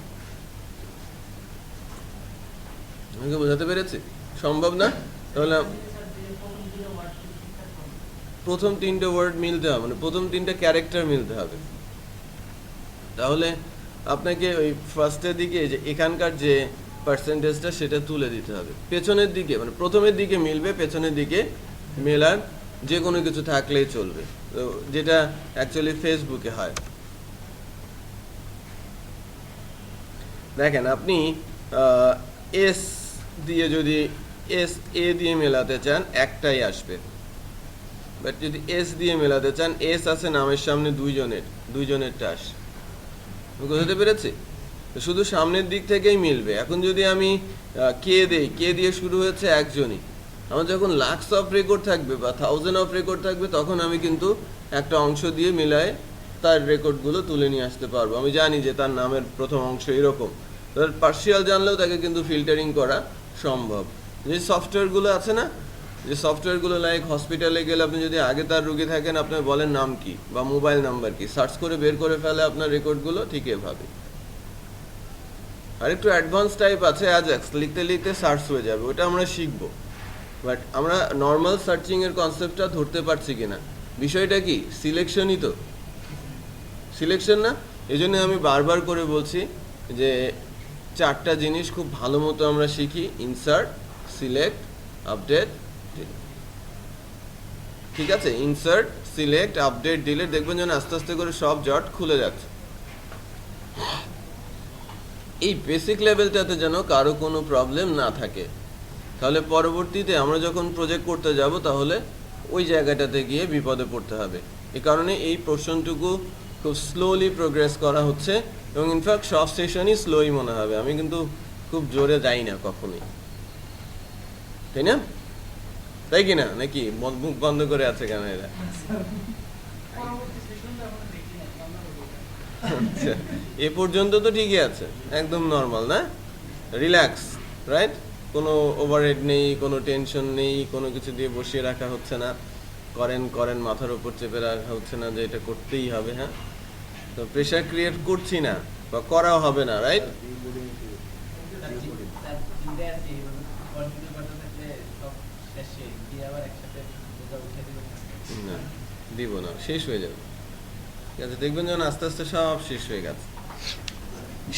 আমাকে বোঝাতে পেরেছি? সম্ভব না? তাহলে প্রথম 3টে ওয়ার্ড মিলতে হবে, মানে প্রথম 3টে ক্যারেক্টার মিলতে হবে। তাহলে আপনাকে ওই ফার্স্টের দিকে যে এখানকার যে পার্সেন্টেজটা সেটা তুলে দিতে হবে, পেছনের দিকে মানে প্রথমের দিকে মিলবে, পেছনের দিকে মেলার যে কোনো কিছু থাকলেই চলবে, যেটা অ্যাকচুয়ালি ফেসবুকে হয়। দেখেন আপনি এস দিয়ে যদি SA দিয়ে মেলাতে চান একটাই আসবে, বাট যদি S দিয়ে মেলাতে চান, S আছে নামের সামনে 2 জনেরটা আসে। বুঝতে পেরেছি? শুধু সামনের দিক থেকেই মিলবে। এখন যদি আমি কে দেই, কে দিয়ে শুরু হয়েছে একজনই, আমার যখন লাক্স অফ রেকর্ড থাকবে বা 1000 অফ রেকর্ড থাকবে, তখন আমি কিন্তু একটা অংশ দিয়ে মিলায় তার রেকর্ডগুলো তুলে নিয়ে আসতে পারবো। আমি জানি যে তার নামের প্রথম অংশ এরকম, তার পার্শিয়াল জানলেও তাকে কিন্তু ফিল্টারিং করা সম্ভব। যে সফটওয়্যারগুলো আছে না, যে সফটওয়্যারগুলো লাইক হসপিটালে গেলে আপনি যদি আগে তার রুগী থাকেন, আপনার বলেন নাম কি বা মোবাইল নাম্বার কি, সার্চ করে বের করে ফেলে আপনার রেকর্ডগুলো, ঠিক এভাবে। আর একটু অ্যাডভান্স টাইপ আছে অ্যাজাক্স, লিখতে লিখতে সার্চ হয়ে যাবে, ওটা আমরা শিখবো। বাট আমরা নর্মাল সার্চিংয়ের কনসেপ্টটা ধরতে পারছি কিনা, বিষয়টা কি সিলেকশনই তো, সিলেকশন না? এই জন্য আমি বারবার করে বলছি যে 4টা জিনিস খুব ভালো মতো আমরা শিখি, ইনসার্ট, সিলেক্ট, আপডেট, ঠিক আছে? ইনসার্ট, সিলেক্ট, আপডেট, ডিলিট, দেখবেন যেন আস্তে আস্তে করে সব জট খুলে যাচ্ছে। এই বেসিক লেভেলটাতে যেন কারো কোনো প্রবলেম না থাকে, তাহলে পরবর্তীতে আমরা যখন প্রজেক্ট করতে যাব তাহলে ওই জায়গাটাতে গিয়ে বিপদে পড়তে হবে। এই কারণে এই পোর্শনটুকু খুব স্লোলি প্রোগ্রেস করা হচ্ছে, এবং ইনফ্যাক্ট সব সেশনই স্লোই মনে হবে, আমি কিন্তু খুব জোরে যাই না কখনোই, তাই না? তাই কি না? নাকি মুখ বন্ধ করে আছে কেন এরা? পরবর্তী সেশনটা আমরা দেখি না, আমরা বলি। আচ্ছা, এ পর্যন্ত তো ঠিকই আছে, একদম নর্মাল না, রিল্যাক্স, রাইট? কোনো ওভারহেড নেই, কোনো টেনশন নেই, কোনো কিছু দিয়ে বসিয়ে রাখা হচ্ছে না, করেন করেন মাথার উপর চেপে রাখা হচ্ছে না যে এটা করতেই হবে। হ্যাঁ, তো প্রেশার ক্রিয়েট করছি না বা করাও হবে না, রাইট? না, দিব না, শেষ হয়ে যাবে, ঠিক আছে? দেখবেন যখন আস্তে আস্তে সব শেষ হয়ে গেছে।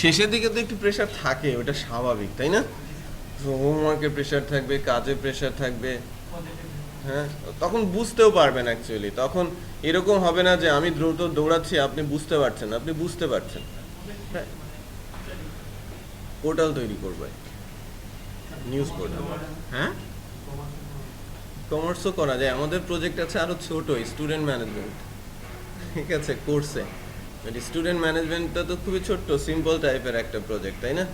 শেষের দিকে তো একটু প্রেশার থাকে, ওটা স্বাভাবিক, তাই না? হোমওয়ার্কের প্রেশার থাকবে, কাজের প্রেশার থাকবে, হ্যাঁ, তখন বুঝতেও পারবেন অ্যাকচুয়ালি, তখন এরকম হবে না যে আমি দ্রুত দৌড়াচ্ছি আপনি বুঝতে পারছেন, আপনি বুঝতে পারছেন। হ্যাঁ, পোর্টাল তৈরি করবে, নিউজ পোর্টাল। হ্যাঁ, কমার্সও করা যায়, আমাদের প্রজেক্ট আছে আরো ছোট, স্টুডেন্ট ম্যানেজমেন্ট, ঠিক আছে, কোর্সে। স্টুডেন্ট ম্যানেজমেন্টটা তো খুবই ছোট্ট সিম্পল টাইপের একটা প্রজেক্ট, তাই না?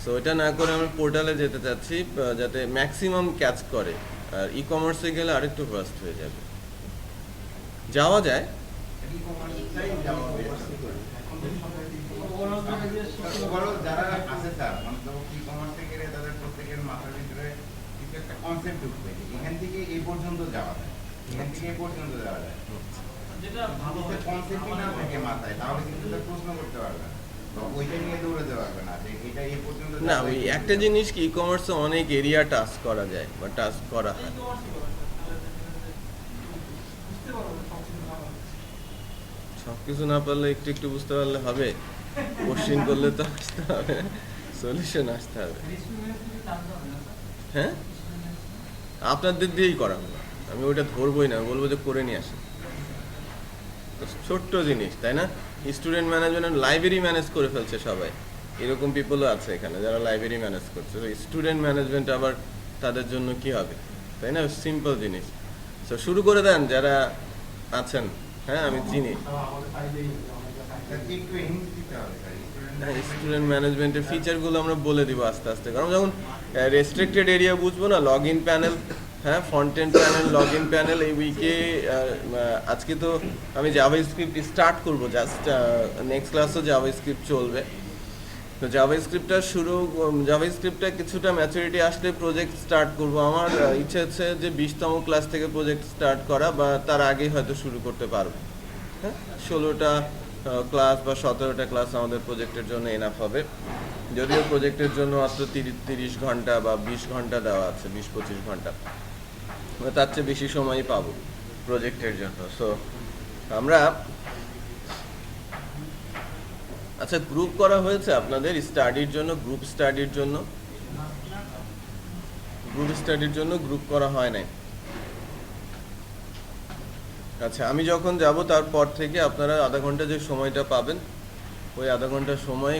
সো এটা না করে আমি পোর্টালে যেতে চাচ্ছি যাতে ম্যাক্সিমাম ক্যাচ করে, আর ই কমার্সে গেলে আরেকটু ফাস্ট হয়ে যাবে। যাওয়া যায়, ওভারঅল যারা আছে স্যার, মানে তো ই-কমার্সে গেলে তাদের প্রত্যেকের মাথার ভিতরে কিছু একটা কনসেপ্ট ঢুকবে, এখান থেকে এই পর্যন্ত যাওয়া যায়, এখান থেকে এই পর্যন্ত যাওয়া যায়। যেটা ভালো যদি কনসেপ্টই না থাকে মাথায়, তাহলে কিন্তু তার প্রশ্ন করতে পারবে না, বা ওইটা নিয়ে দৌড়াতে পারবে না যে এটা এই পর্যন্ত না যাওয়া ওই যায়। একটা জিনিস কি, ই কমার্সে অনেক এরিয়া টাচ করা যায় বা টাচ করা হয়। বুঝতে পারবো না সবকিছু ভালো। সবকিছু না পারলে একটু একটু বুঝতে পারলে হবে? কোশ্চিন করলে তো আসতে হবে, সলিউশন আসতে হবে। হ্যাঁ, আপনাদের দিয়েই করাবো, আমি ওইটা ধরবোই না, বলবো যে করে নিয়ে আসেন। ছোট্ট জিনিস, তাই না? স্টুডেন্ট ম্যানেজমেন্ট, লাইব্রেরি ম্যানেজ করে ফেলছে সবাই, এরকম পিপলও আছে এখানে যারা লাইব্রেরি ম্যানেজ করছে। তো স্টুডেন্ট ম্যানেজমেন্ট আবার তাদের জন্য কি হবে, তাই না? সিম্পল জিনিস। তো শুরু করে দেন যারা আছেন। হ্যাঁ, আমি চিনি। স্যার, একটু হিন্ট দিতে হবে স্যার, স্টুডেন্ট স্টুডেন্ট ম্যানেজমেন্টের ফিচারগুলো আমরা বলে দিব আস্তে আস্তে, কারণ যখন রেস্ট্রিক্টেড এরিয়া বুঝবো না, লগ ইন প্যানেল, হ্যাঁ, ফন্টেন্ট প্যানেল, লগ ইন প্যানেল, এই উইকে আজকে তো আমি জাভাস্ক্রিপ্ট স্টার্ট করব, জাস্ট নেক্সট ক্লাসও জাভাস্ক্রিপ্ট চলবে। তো জাভাস্ক্রিপ্টটা কিছুটা ম্যাচুরিটি আসলে প্রজেক্ট স্টার্ট করব। আমার ইচ্ছে হচ্ছে যে 20তম ক্লাস থেকে প্রজেক্ট স্টার্ট করা, বা তার আগেই হয়তো শুরু করতে পারবো। হ্যাঁ, 16টা ক্লাস বা 17টা ক্লাস আমাদের প্রজেক্টের জন্য এনাফ হবে, যদিও প্রজেক্টের জন্য মাত্র 30 ঘন্টা বা 20 ঘন্টা দেওয়া আছে, 20-25 ঘন্টা, তার চেয়ে বেশি সময়ই পাবো প্রজেক্টের জন্য। সো আমরা, আচ্ছা, গ্রুপ করা হয়েছে আপনাদের স্টাডির জন্য? গ্রুপ স্টাডির জন্য গ্রুপ করা হয় নাই। আচ্ছা, আমি যখন যাব তারপর থেকে আপনারা আধা ঘন্টা যে সময়টা পাবেন, ওই আধা ঘন্টা সময়ে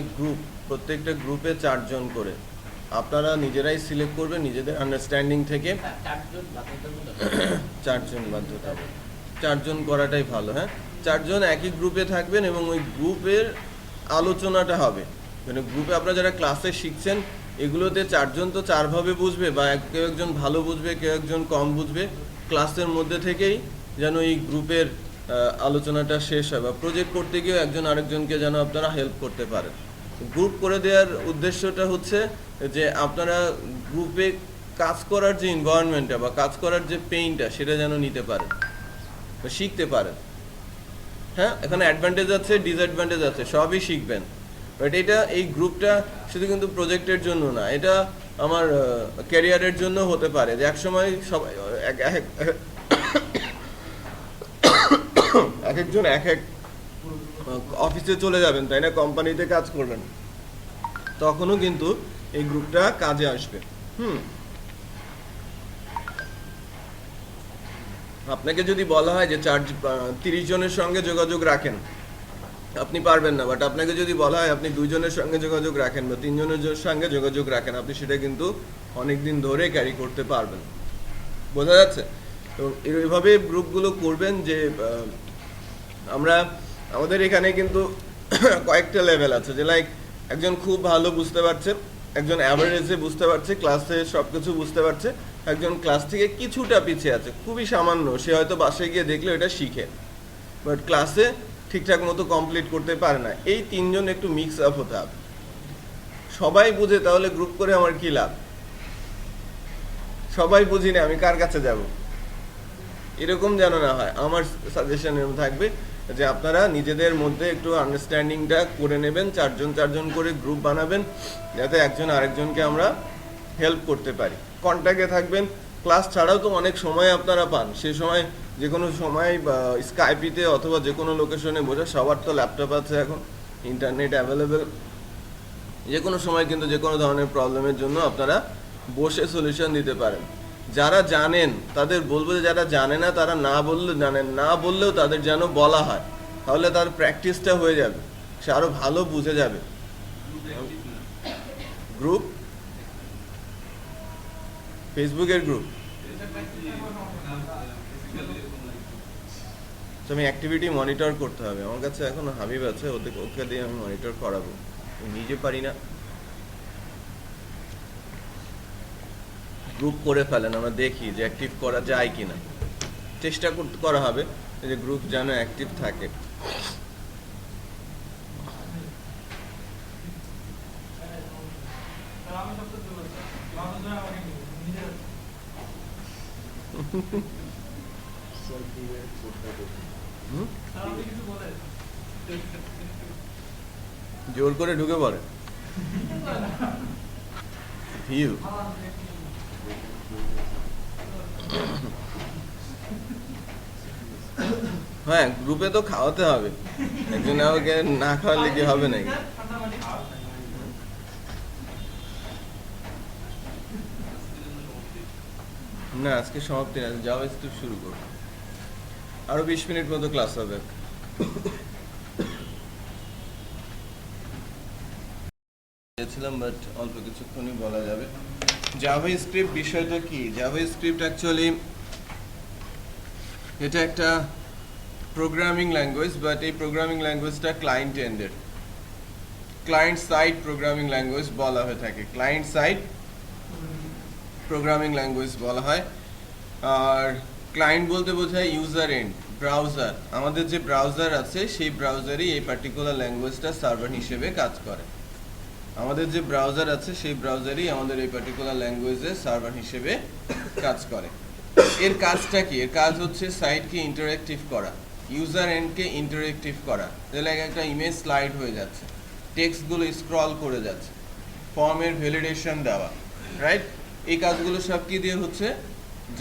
প্রত্যেকটা গ্রুপে 4 জন করে আপনারা নিজেরাই সিলেক্ট করবেন নিজেদের আন্ডারস্ট্যান্ডিং থেকে। 4 জন বাধ্যতামূলক, 4 জন করাটাই ভালো। হ্যাঁ, 4 জন একই গ্রুপে থাকবেন এবং ওই গ্রুপের আলোচনাটা হবে, মানে গ্রুপে আপনারা যারা ক্লাসে শিখছেন এগুলোতে 4 জন তো 4 ভাবে বুঝবে, বা কেউ একজন ভালো বুঝবে, কেউ একজন কম বুঝবে। ক্লাসের মধ্যে থেকেই যেন এই গ্রুপের আলোচনাটা শেষ হয়, বা প্রজেক্ট করতে গিয়েও একজন আরেকজনকে যেন আপনারা হেল্প করতে পারেন। গ্রুপ করে দেওয়ার উদ্দেশ্যটা হচ্ছে যে আপনারা গ্রুপে কাজ করার যে এনভায়রনমেন্টটা বা কাজ করার যে পেইনটা সেটা যেন নিতে পারেন বা শিখতে পারেন। হ্যাঁ, এখানে অ্যাডভান্টেজ আছে, ডিসঅ্যাডভান্টেজ আছে, সবই শিখবেন। বাট এটা এই গ্রুপটা শুধু কিন্তু প্রজেক্টের জন্য না, এটা আমার ক্যারিয়ারের জন্য হতে পারে যে এক সময় সবাই এক একজন এক এক অফিসে চলে যাবেন, তাই না, কোম্পানিতে কাজ করবেন, তখনও কিন্তু এই গ্রুপটা কাজে আসবে। আপনাকে যদি বলা হয় যে 30 জনের সঙ্গে যোগাযোগ রাখেন, আপনি পারবেন না। বাট আপনাকে যদি বলা হয় আপনি 2 জনের সঙ্গে যোগাযোগ রাখেন বা 3 জনের সঙ্গে যোগাযোগ রাখেন, আপনি সেটা কিন্তু অনেক দিন ধরে ক্যারি করতে পারবেন। বোঝা যাচ্ছে? তো এইভাবে গ্রুপগুলো করবেন যে আমাদের এখানে কিন্তু কয়েকটা লেভেল আছে, যে লাইক একজন খুব ভালো বুঝতে পারছে, একজন অ্যাভারেজে বুঝতে পারছে, ক্লাসে সব কিছু বুঝতে পারছে, একজন ক্লাস থেকে কিছুটা পিছিয়ে আছে, খুবই সামান্য, সে হয়তো বাসায় গিয়ে দেখলে এটা শিখে, বাট ক্লাসে ঠিকঠাক মতো কমপ্লিট করতে পারে না। এই 3 জন একটু মিক্স আপ হতে হবে। সবাই বুঝে তাহলে গ্রুপ করে আমার কি লাভ? সবাই বুঝি না, আমি কার কাছে যাব? এরকম যেন না হয়। আমার সাজেশন থাকবে যে আপনারা নিজেদের মধ্যে একটু আন্ডারস্ট্যান্ডিংটা করে নেবেন, 4 জন করে গ্রুপ বানাবেন, যাতে একজন আরেকজনকে আমরা হেল্প করতে পারি। কন্ট্যাক্টে থাকবেন। ক্লাস ছাড়াও তো অনেক সময় আপনারা পান, সে সময় যে কোনো সময় স্কাইপিতে অথবা যে কোনো লোকেশনে বোঝা, সবার তো ল্যাপটপ আছে এখন, ইন্টারনেট অ্যাভেলেবেল, যে কোনো সময় কিন্তু যে কোনো ধরনের প্রবলেমের জন্য আপনারা বসে সলিউশন দিতে পারেন। যারা জানেন তাদের বলবো যে যারা জানে না তারা না বললেও তাদের যেন বলা হয়, তাহলে তার প্র্যাকটিসটা হয়ে যাবে, সে আরো ভালো বুঝে যাবে। গ্রুপ, ফেসবুকের গ্রুপ, তো আমি অ্যাক্টিভিটি মনিটর করতে হবে। আমার কাছে এখন হাবিব আছে, ওকে দিয়ে আমি মনিটর করাবো, নিজে পারি না। গ্রুপ করে ফেলেন, আমরা দেখি যে অ্যাক্টিভ করা যায় কিনা, চেষ্টা করা হবে যে গ্রুপ যেন অ্যাক্টিভ থাকে। জোর করে ঢুকে পড়ে ভিউ। হ্যাঁ, গ্রুপে তো খাওয়াতে হবে, একজন আমাকে না খাওয়ালে কি হবে নাকি? না, আজকে সমাপ্তি না, জাভাস্ক্রিপ্ট শুরু করব, আরো 20 মিনিট মতো ক্লাস হবে। বাট অল্প কিছুক্ষণই বলা যাবে। জাভাস্ক্রিপ্ট বিষয়টা কি? জাভাস্ক্রিপ্ট অ্যাকচুয়ালি এটা একটা প্রোগ্রামিং ল্যাঙ্গুয়েজ, বাট এই প্রোগ্রামিং ল্যাঙ্গুয়েজটা client ended, client side programming language বলা হয়ে থাকে, ক্লায়েন্ট সাইড প্রোগ্রামিং ল্যাঙ্গুয়েজ বলা হয়। আর ক্লায়েন্ট বলতে বোঝায় ইউজার এন্ড, ব্রাউজার। আমাদের যে ব্রাউজার আছে সেই ব্রাউজারই এই পার্টিকুলার ল্যাঙ্গুয়েজটা সার্ভার হিসেবে কাজ করে। আমাদের যে ব্রাউজার আছে সেই ব্রাউজারই আমাদের এই পার্টিকুলার ল্যাঙ্গুয়েজে সার্ভার হিসেবে কাজ করে। এর কাজটা কি? এর কাজ হচ্ছে সাইটকে ইন্টারেক্টিভ করা, ইউজার এন্ডকে ইন্টারেক্টিভ করা। লাইক একটা ইমেজ স্লাইড হয়ে যাচ্ছে, টেক্সটগুলো স্ক্রল করে যাচ্ছে, ফর্মের ভ্যালিডেশন দেওয়া, রাইট? এই কাজগুলো সব কি দিয়ে হচ্ছে?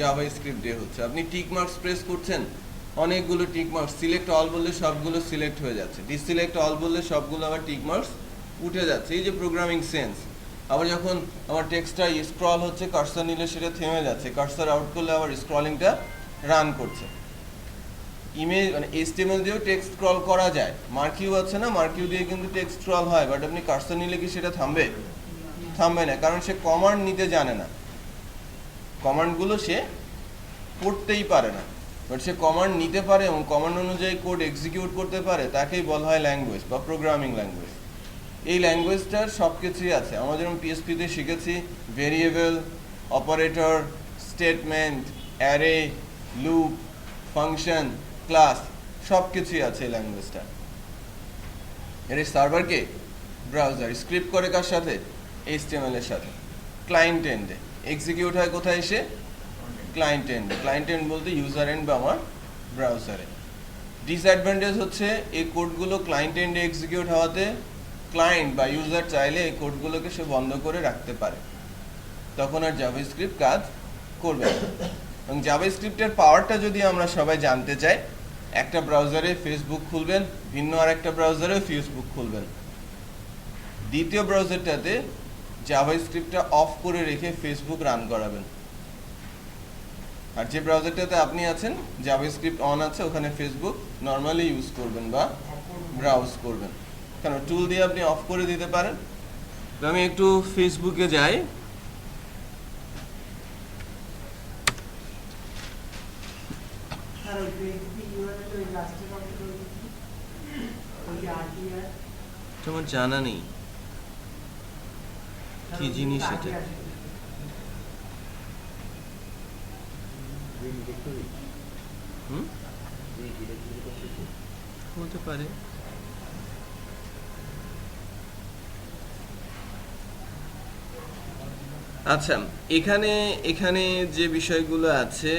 জাভাস্ক্রিপ্ট দিয়ে হচ্ছে। আপনি টিক মার্কস প্রেস করছেন, অনেকগুলো টিক মার্কস, সিলেক্ট অল বললে সবগুলো সিলেক্ট হয়ে যাচ্ছে, ডিসিলেক্ট অল বললে সবগুলো আবার টিক মার্কস উঠে যাচ্ছে। এই যে প্রোগ্রামিং সেন্স। আবার যখন আমার টেক্সটটা স্ক্রল হচ্ছে, কার্সার নিলে সেটা থেমে যাচ্ছে, কার্সার আউট করলে আবার স্ক্রলিংটা রান করছে। ইমেজ মানে HTML দিয়েও টেক্সট স্ক্রল করা যায়, মার্কিউ আছে না, মার্কিউ দিয়ে কিন্তু টেক্সট স্ক্রল হয়, বাট আপনি কার্সার নিলে কি সেটা থামবে? থামবে না, কারণ সে কমান্ড নিতে জানে না, কমান্ডগুলো সে পড়তেই পারে না। বাট সে কমান্ড নিতে পারে এবং কমান্ড অনুযায়ী কোড এক্সিকিউট করতে পারে, তাকেই বলা হয় ল্যাঙ্গুয়েজ বা প্রোগ্রামিং ল্যাঙ্গুয়েজ। এই ল্যাঙ্গুয়েজটার সব কিছুই আছে। আমরা যেমন PHP-তে শিখেছি variable, operator, statement, array, loop, function, class, সব কিছুই আছে এই ল্যাঙ্গুয়েজটা। এর সার্ভারকে ব্রাউজার স্ক্রিপ্ট করে কার সাথে? HTML এর সাথে, ক্লায়েন্ট এন্ডে। এক্সিকিউট হয় কোথায় এসে? Client end. ক্লায়েন্ট এন্ড বলতে ইউজার এন্ড বা আমার ব্রাউজারে। ডিসঅ্যাডভান্টেজ হচ্ছে এই কোডগুলো ক্লায়েন্ট এন্ডে এক্সিকিউট হওয়াতে ক্লায়েন্ট বা ইউজার চাইলে এই কোডগুলোকে সে বন্ধ করে রাখতে পারে, তখন আর জাভাস্ক্রিপ্ট কাজ করবে না। এবং জাভাস্ক্রিপ্টের পাওয়ারটা যদি আমরা সবাই জানতে চাই, একটা ব্রাউজারে ফেসবুক খুলবেন, ভিন্ন আর একটা ব্রাউজারেও ফেসবুক খুলবেন, দ্বিতীয় ব্রাউজারটাতে জাভাস্ক্রিপ্টটা অফ করে রেখে ফেসবুক রান করাবেন। আর যে ব্রাউজারটাতে আপনি আছেন জাভাস্ক্রিপ্ট অন আছে, ওখানে ফেসবুক নর্মালি ইউজ করবেন বা ব্রাউজ করবেন। কেন টুল দিয়ে আপনি অফ করে দিতে পারেন। তো আমি একটু ফেসবুকে যাই। তোমার জানা নেই কি জিনিস এটা? হতে পারে। আচ্ছা, এখানে এখানে যে বিষয়গুলো আছে,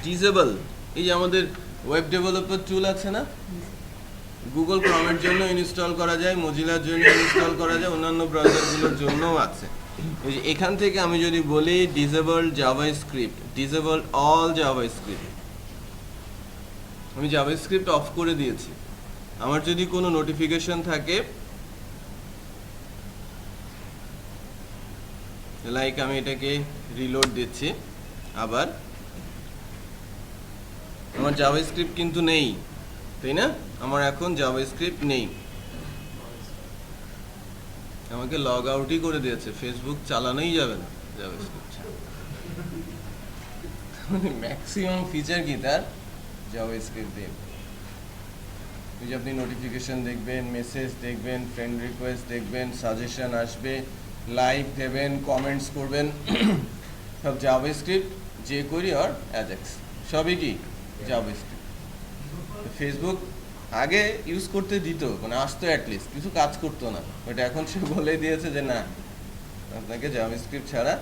ডিসেবল, এই যে আমাদের ওয়েব ডেভেলপার টুল আছে না, গুগল ক্রোমের জন্য ইনস্টল করা যায়, মজিলার জন্য ইনস্টল করা যায়, অন্যান্য ব্রাউজারগুলোর জন্যও আছে। এই যে এখান থেকে আমি যদি বলি disable JavaScript, disable all JavaScript, আমি জাভাস্ক্রিপ্ট অফ করে দিয়েছি। আমার যদি কোনো নোটিফিকেশন থাকে, লাইক আমি এটাকে রিলোড দিচ্ছি, আবার আমার জাভাস্ক্রিপ্ট কিন্তু নেই, তাই না? আমার এখন জাভাস্ক্রিপ্ট নেই, আমাকে লগ আউটই করে দিয়েছে, ফেসবুক চালানোই যাবে না জাভাস্ক্রিপ্ট। মানে ম্যাক্সিমাম ফিচার কি তার জাভাস্ক্রিপ্ট দিয়ে। ওই যে আপনি নোটিফিকেশন দেখবেন, মেসেজ দেখবেন, ফ্রেন্ড রিকোয়েস্ট দেখবেন, সাজেশন আসবে, লাইক দেবেন, কমেন্টস করবেন, সব জাভাস্ক্রিপ্ট, যে করি আর অ্যাজাক্স সবই কি জাভাস্ক্রিপ্ট। ফেসবুক আগে ইউজ করতে দিত, মানে আসতো অ্যাটলিস্ট, কিছু কাজ করতো না, বাট এখন সে বলে দিয়েছে যে না, আপনাকে জাভাস্ক্রিপ্ট ছাড়া,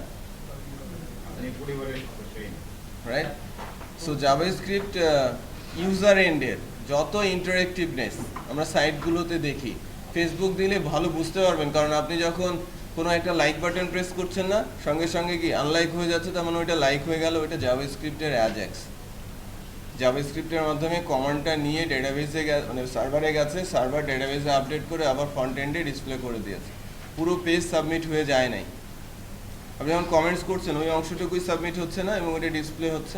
রাইট? সো জাভাস্ক্রিপ্ট ইউজার এন্ডের যত ইন্টারেক্টিভনেস আমরা সাইটগুলোতে দেখি, ফেসবুক দিলে ভালো বুঝতে পারবেন, কারণ আপনি যখন কোনো একটা লাইক বাটন প্রেস করছেন না, সঙ্গে সঙ্গে কি আনলাইক হয়ে যাচ্ছে, তার মানে ওইটা লাইক হয়ে গেল, ওইটা জাভাস্ক্রিপ্টের অ্যাজাক্স। জাভাস্ক্রিপ্টের মাধ্যমে কমান্ডটা নিয়ে ডেটাবেসে মানে সার্ভারে গেছে, সার্ভার ডেটাবেসে আপডেট করে আবার ফ্রন্ট এন্ডে ডিসপ্লে করে দিয়েছে, পুরো পেজ সাবমিট হয়ে যায় নাই। আপনি যখন কমেন্টস করছেন ওই অংশটুকুই সাবমিট হচ্ছে না এবং ওটা ডিসপ্লে হচ্ছে,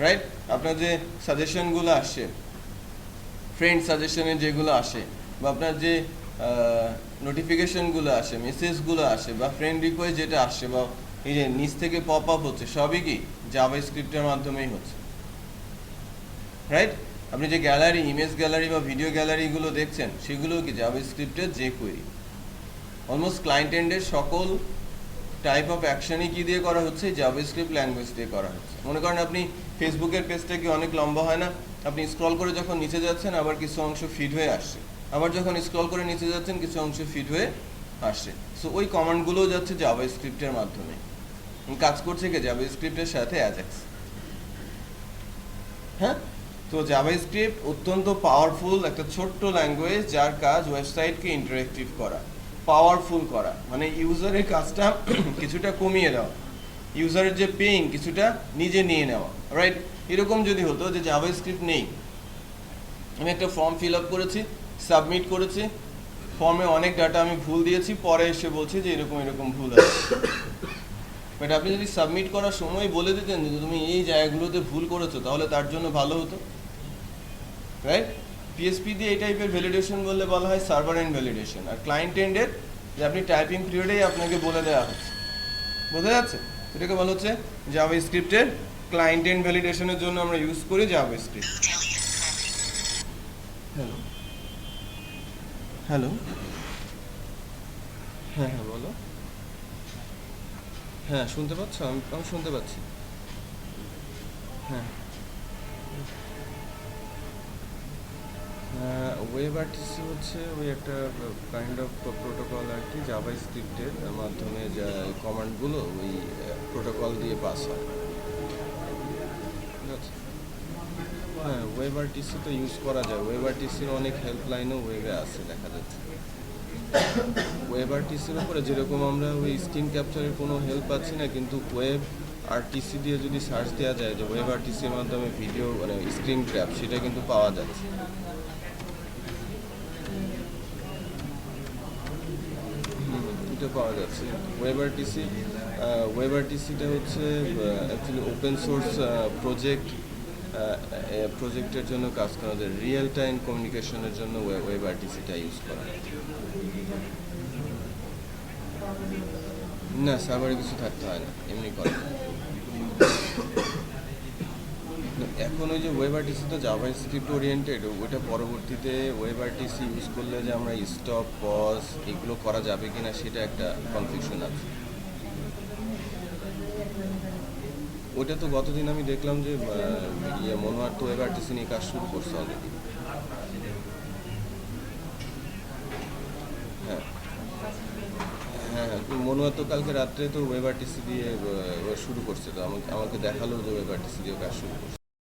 রাইট? আপনার যে সাজেশনগুলো আসে, ফ্রেন্ড সাজেশনে যেগুলো আসে, বা আপনার যে নোটিফিকেশনগুলো আসে, মেসেজগুলো আসে, বা ফ্রেন্ড রিকোয়েস্ট যেটা আসে, বা এই যে নিচ থেকে পপ আপ হচ্ছে, সবই কি জাভাস্ক্রিপ্টের মাধ্যমেই হচ্ছে, রাইট? আপনি যে গ্যালারি, ইমেজ গ্যালারি বা ভিডিও গ্যালারিগুলো দেখছেন, সেগুলো কি জাভাস্ক্রিপ্টের যে কোয়েরি। অলমোস্ট ক্লায়েন্ট এন্ডের সকল টাইপ অফ অ্যাকশনই কি দিয়ে করা হচ্ছে? জাভাস্ক্রিপ্ট ল্যাঙ্গুয়েজ দিয়ে করা হচ্ছে। মনে করেন আপনি ফেসবুকের পেজটা কি অনেক লম্বা হয় না, আপনি স্ক্রল করে যখন নিচে যাচ্ছেন আবার কিছু অংশ ফিড হয়ে আসছে, আবার যখন স্ক্রল করে নিচে যাচ্ছেন কিছু অংশ ফিড হয়ে আসছে। সো ওই কমান্ডগুলোও যাচ্ছে জাভাস্ক্রিপ্টের মাধ্যমে, কাজ করছে কি জাভাস্ক্রিপ্টের সাথে অ্যাজাক্স। হ্যাঁ, তো জাভাস্ক্রিপ্ট অত্যন্ত পাওয়ারফুল একটা ছোট্ট ল্যাঙ্গুয়েজ, যার কাজ ওয়েবসাইটকে ইন্টারেক্টিভ করা, পাওয়ারফুল করা, মানে ইউজারের কাজটা কিছুটা কমিয়ে দেওয়া, ইউজারের যে পেইন কিছুটা নিজে নিয়ে নেওয়া, রাইট? এরকম যদি হতো যে জাভাস্ক্রিপ্ট নেই, আমি একটা ফর্ম ফিল আপ করেছি, সাবমিট করেছি, ফর্মে অনেক ডাটা আমি ভুল দিয়েছি, পরে এসে বলছি যে এরকম এরকম ভুল আছে, বাট আপনি যদি সাবমিট করার সময় বলে দিতেন যে তুমি এই জায়গাগুলোতে ভুল করেছো, তাহলে তার জন্য ভালো হতো, রাইট? পিএসপি দিয়ে এই টাইপের ভ্যালিডেশন বললে বলা হয় সার্ভার এন্ড ভ্যালিডেশন, আর ক্লায়েন্ট এন্ডের যে আপনি টাইপিং পিরিয়ডেই আপনাকে বলে দেওয়া হচ্ছে, বোঝা যাচ্ছে? এটাকে বলা হচ্ছে জাভাস্ক্রিপ্টের ক্লায়েন্ট এন্ড ভ্যালিডেশনের জন্য আমরা ইউজ করি জাভাস্ক্রিপ্ট। হ্যালো হ্যালো, হ্যাঁ হ্যাঁ বলো। হ্যাঁ শুনতে পাচ্ছ? আমি শুনতে পাচ্ছি। হ্যাঁ ওয়েব আরটিসি হচ্ছে ওই একটা কাইন্ড অফ প্রোটোকল আর কি, জাভা স্ক্রিপ্টের মাধ্যমে যা কমান্ডগুলো ওই প্রোটোকল দিয়ে পাস হয়, ঠিক আছে? হ্যাঁ, ওয়েব আরটিসি তো ইউজ করা যায়, ওয়েব আরটিসির অনেক হেল্পলাইনও ওয়েবে আছে দেখা যাচ্ছে। ওয়েব আরটিসির উপরে যেরকম আমরা ওই স্ক্রিন ক্যাপচারের কোনো হেল্প পাচ্ছি না, কিন্তু ওয়েব আরটিসি দিয়ে যদি সার্চ দেওয়া যায় যে ওয়েব আরটিসির মাধ্যমে ভিডিও মানে স্ক্রিন ক্র্যাপ, সেটা কিন্তু পাওয়া যাচ্ছে। এটা পাওয়া যাচ্ছে। ওয়েব আরটিসিটা হচ্ছে অ্যাকচুয়ালি ওপেন সোর্স প্রজেক্টের জন্য কাজ করা যায়, রিয়েল টাইম কমিউনিকেশনের জন্য ওয়েব আরটিসিটা ইউজ করা হয়। না, সার্ভারে কিছু থাকতে হয় না, এমনি করে। এখন ওই যে ওয়েব আরটিসি তো জাভা স্ক্রিপ্ট ওরিয়েন্টেড, ওইটা পরবর্তীতে ওয়েব আরটিসি ইউজ করলে যে আমরা স্টপ পজ এগুলো করা যাবে কিনা সেটা একটা কনফিউশন আছে। ওইটা তো গতদিন আমি দেখলাম যে মনোয়ার তো ওয়েব আরটিসি নিয়ে কাজ শুরু করছে অলরেডি। হ্যাঁ হ্যাঁ হ্যাঁ, মনোয়ার তো কালকে রাত্রে তো ওয়েব আরটিসি দিয়ে শুরু করছে, তো আমাকে দেখালো যে ওয়েব আরটিসি দিয়ে কাজ শুরু করছে।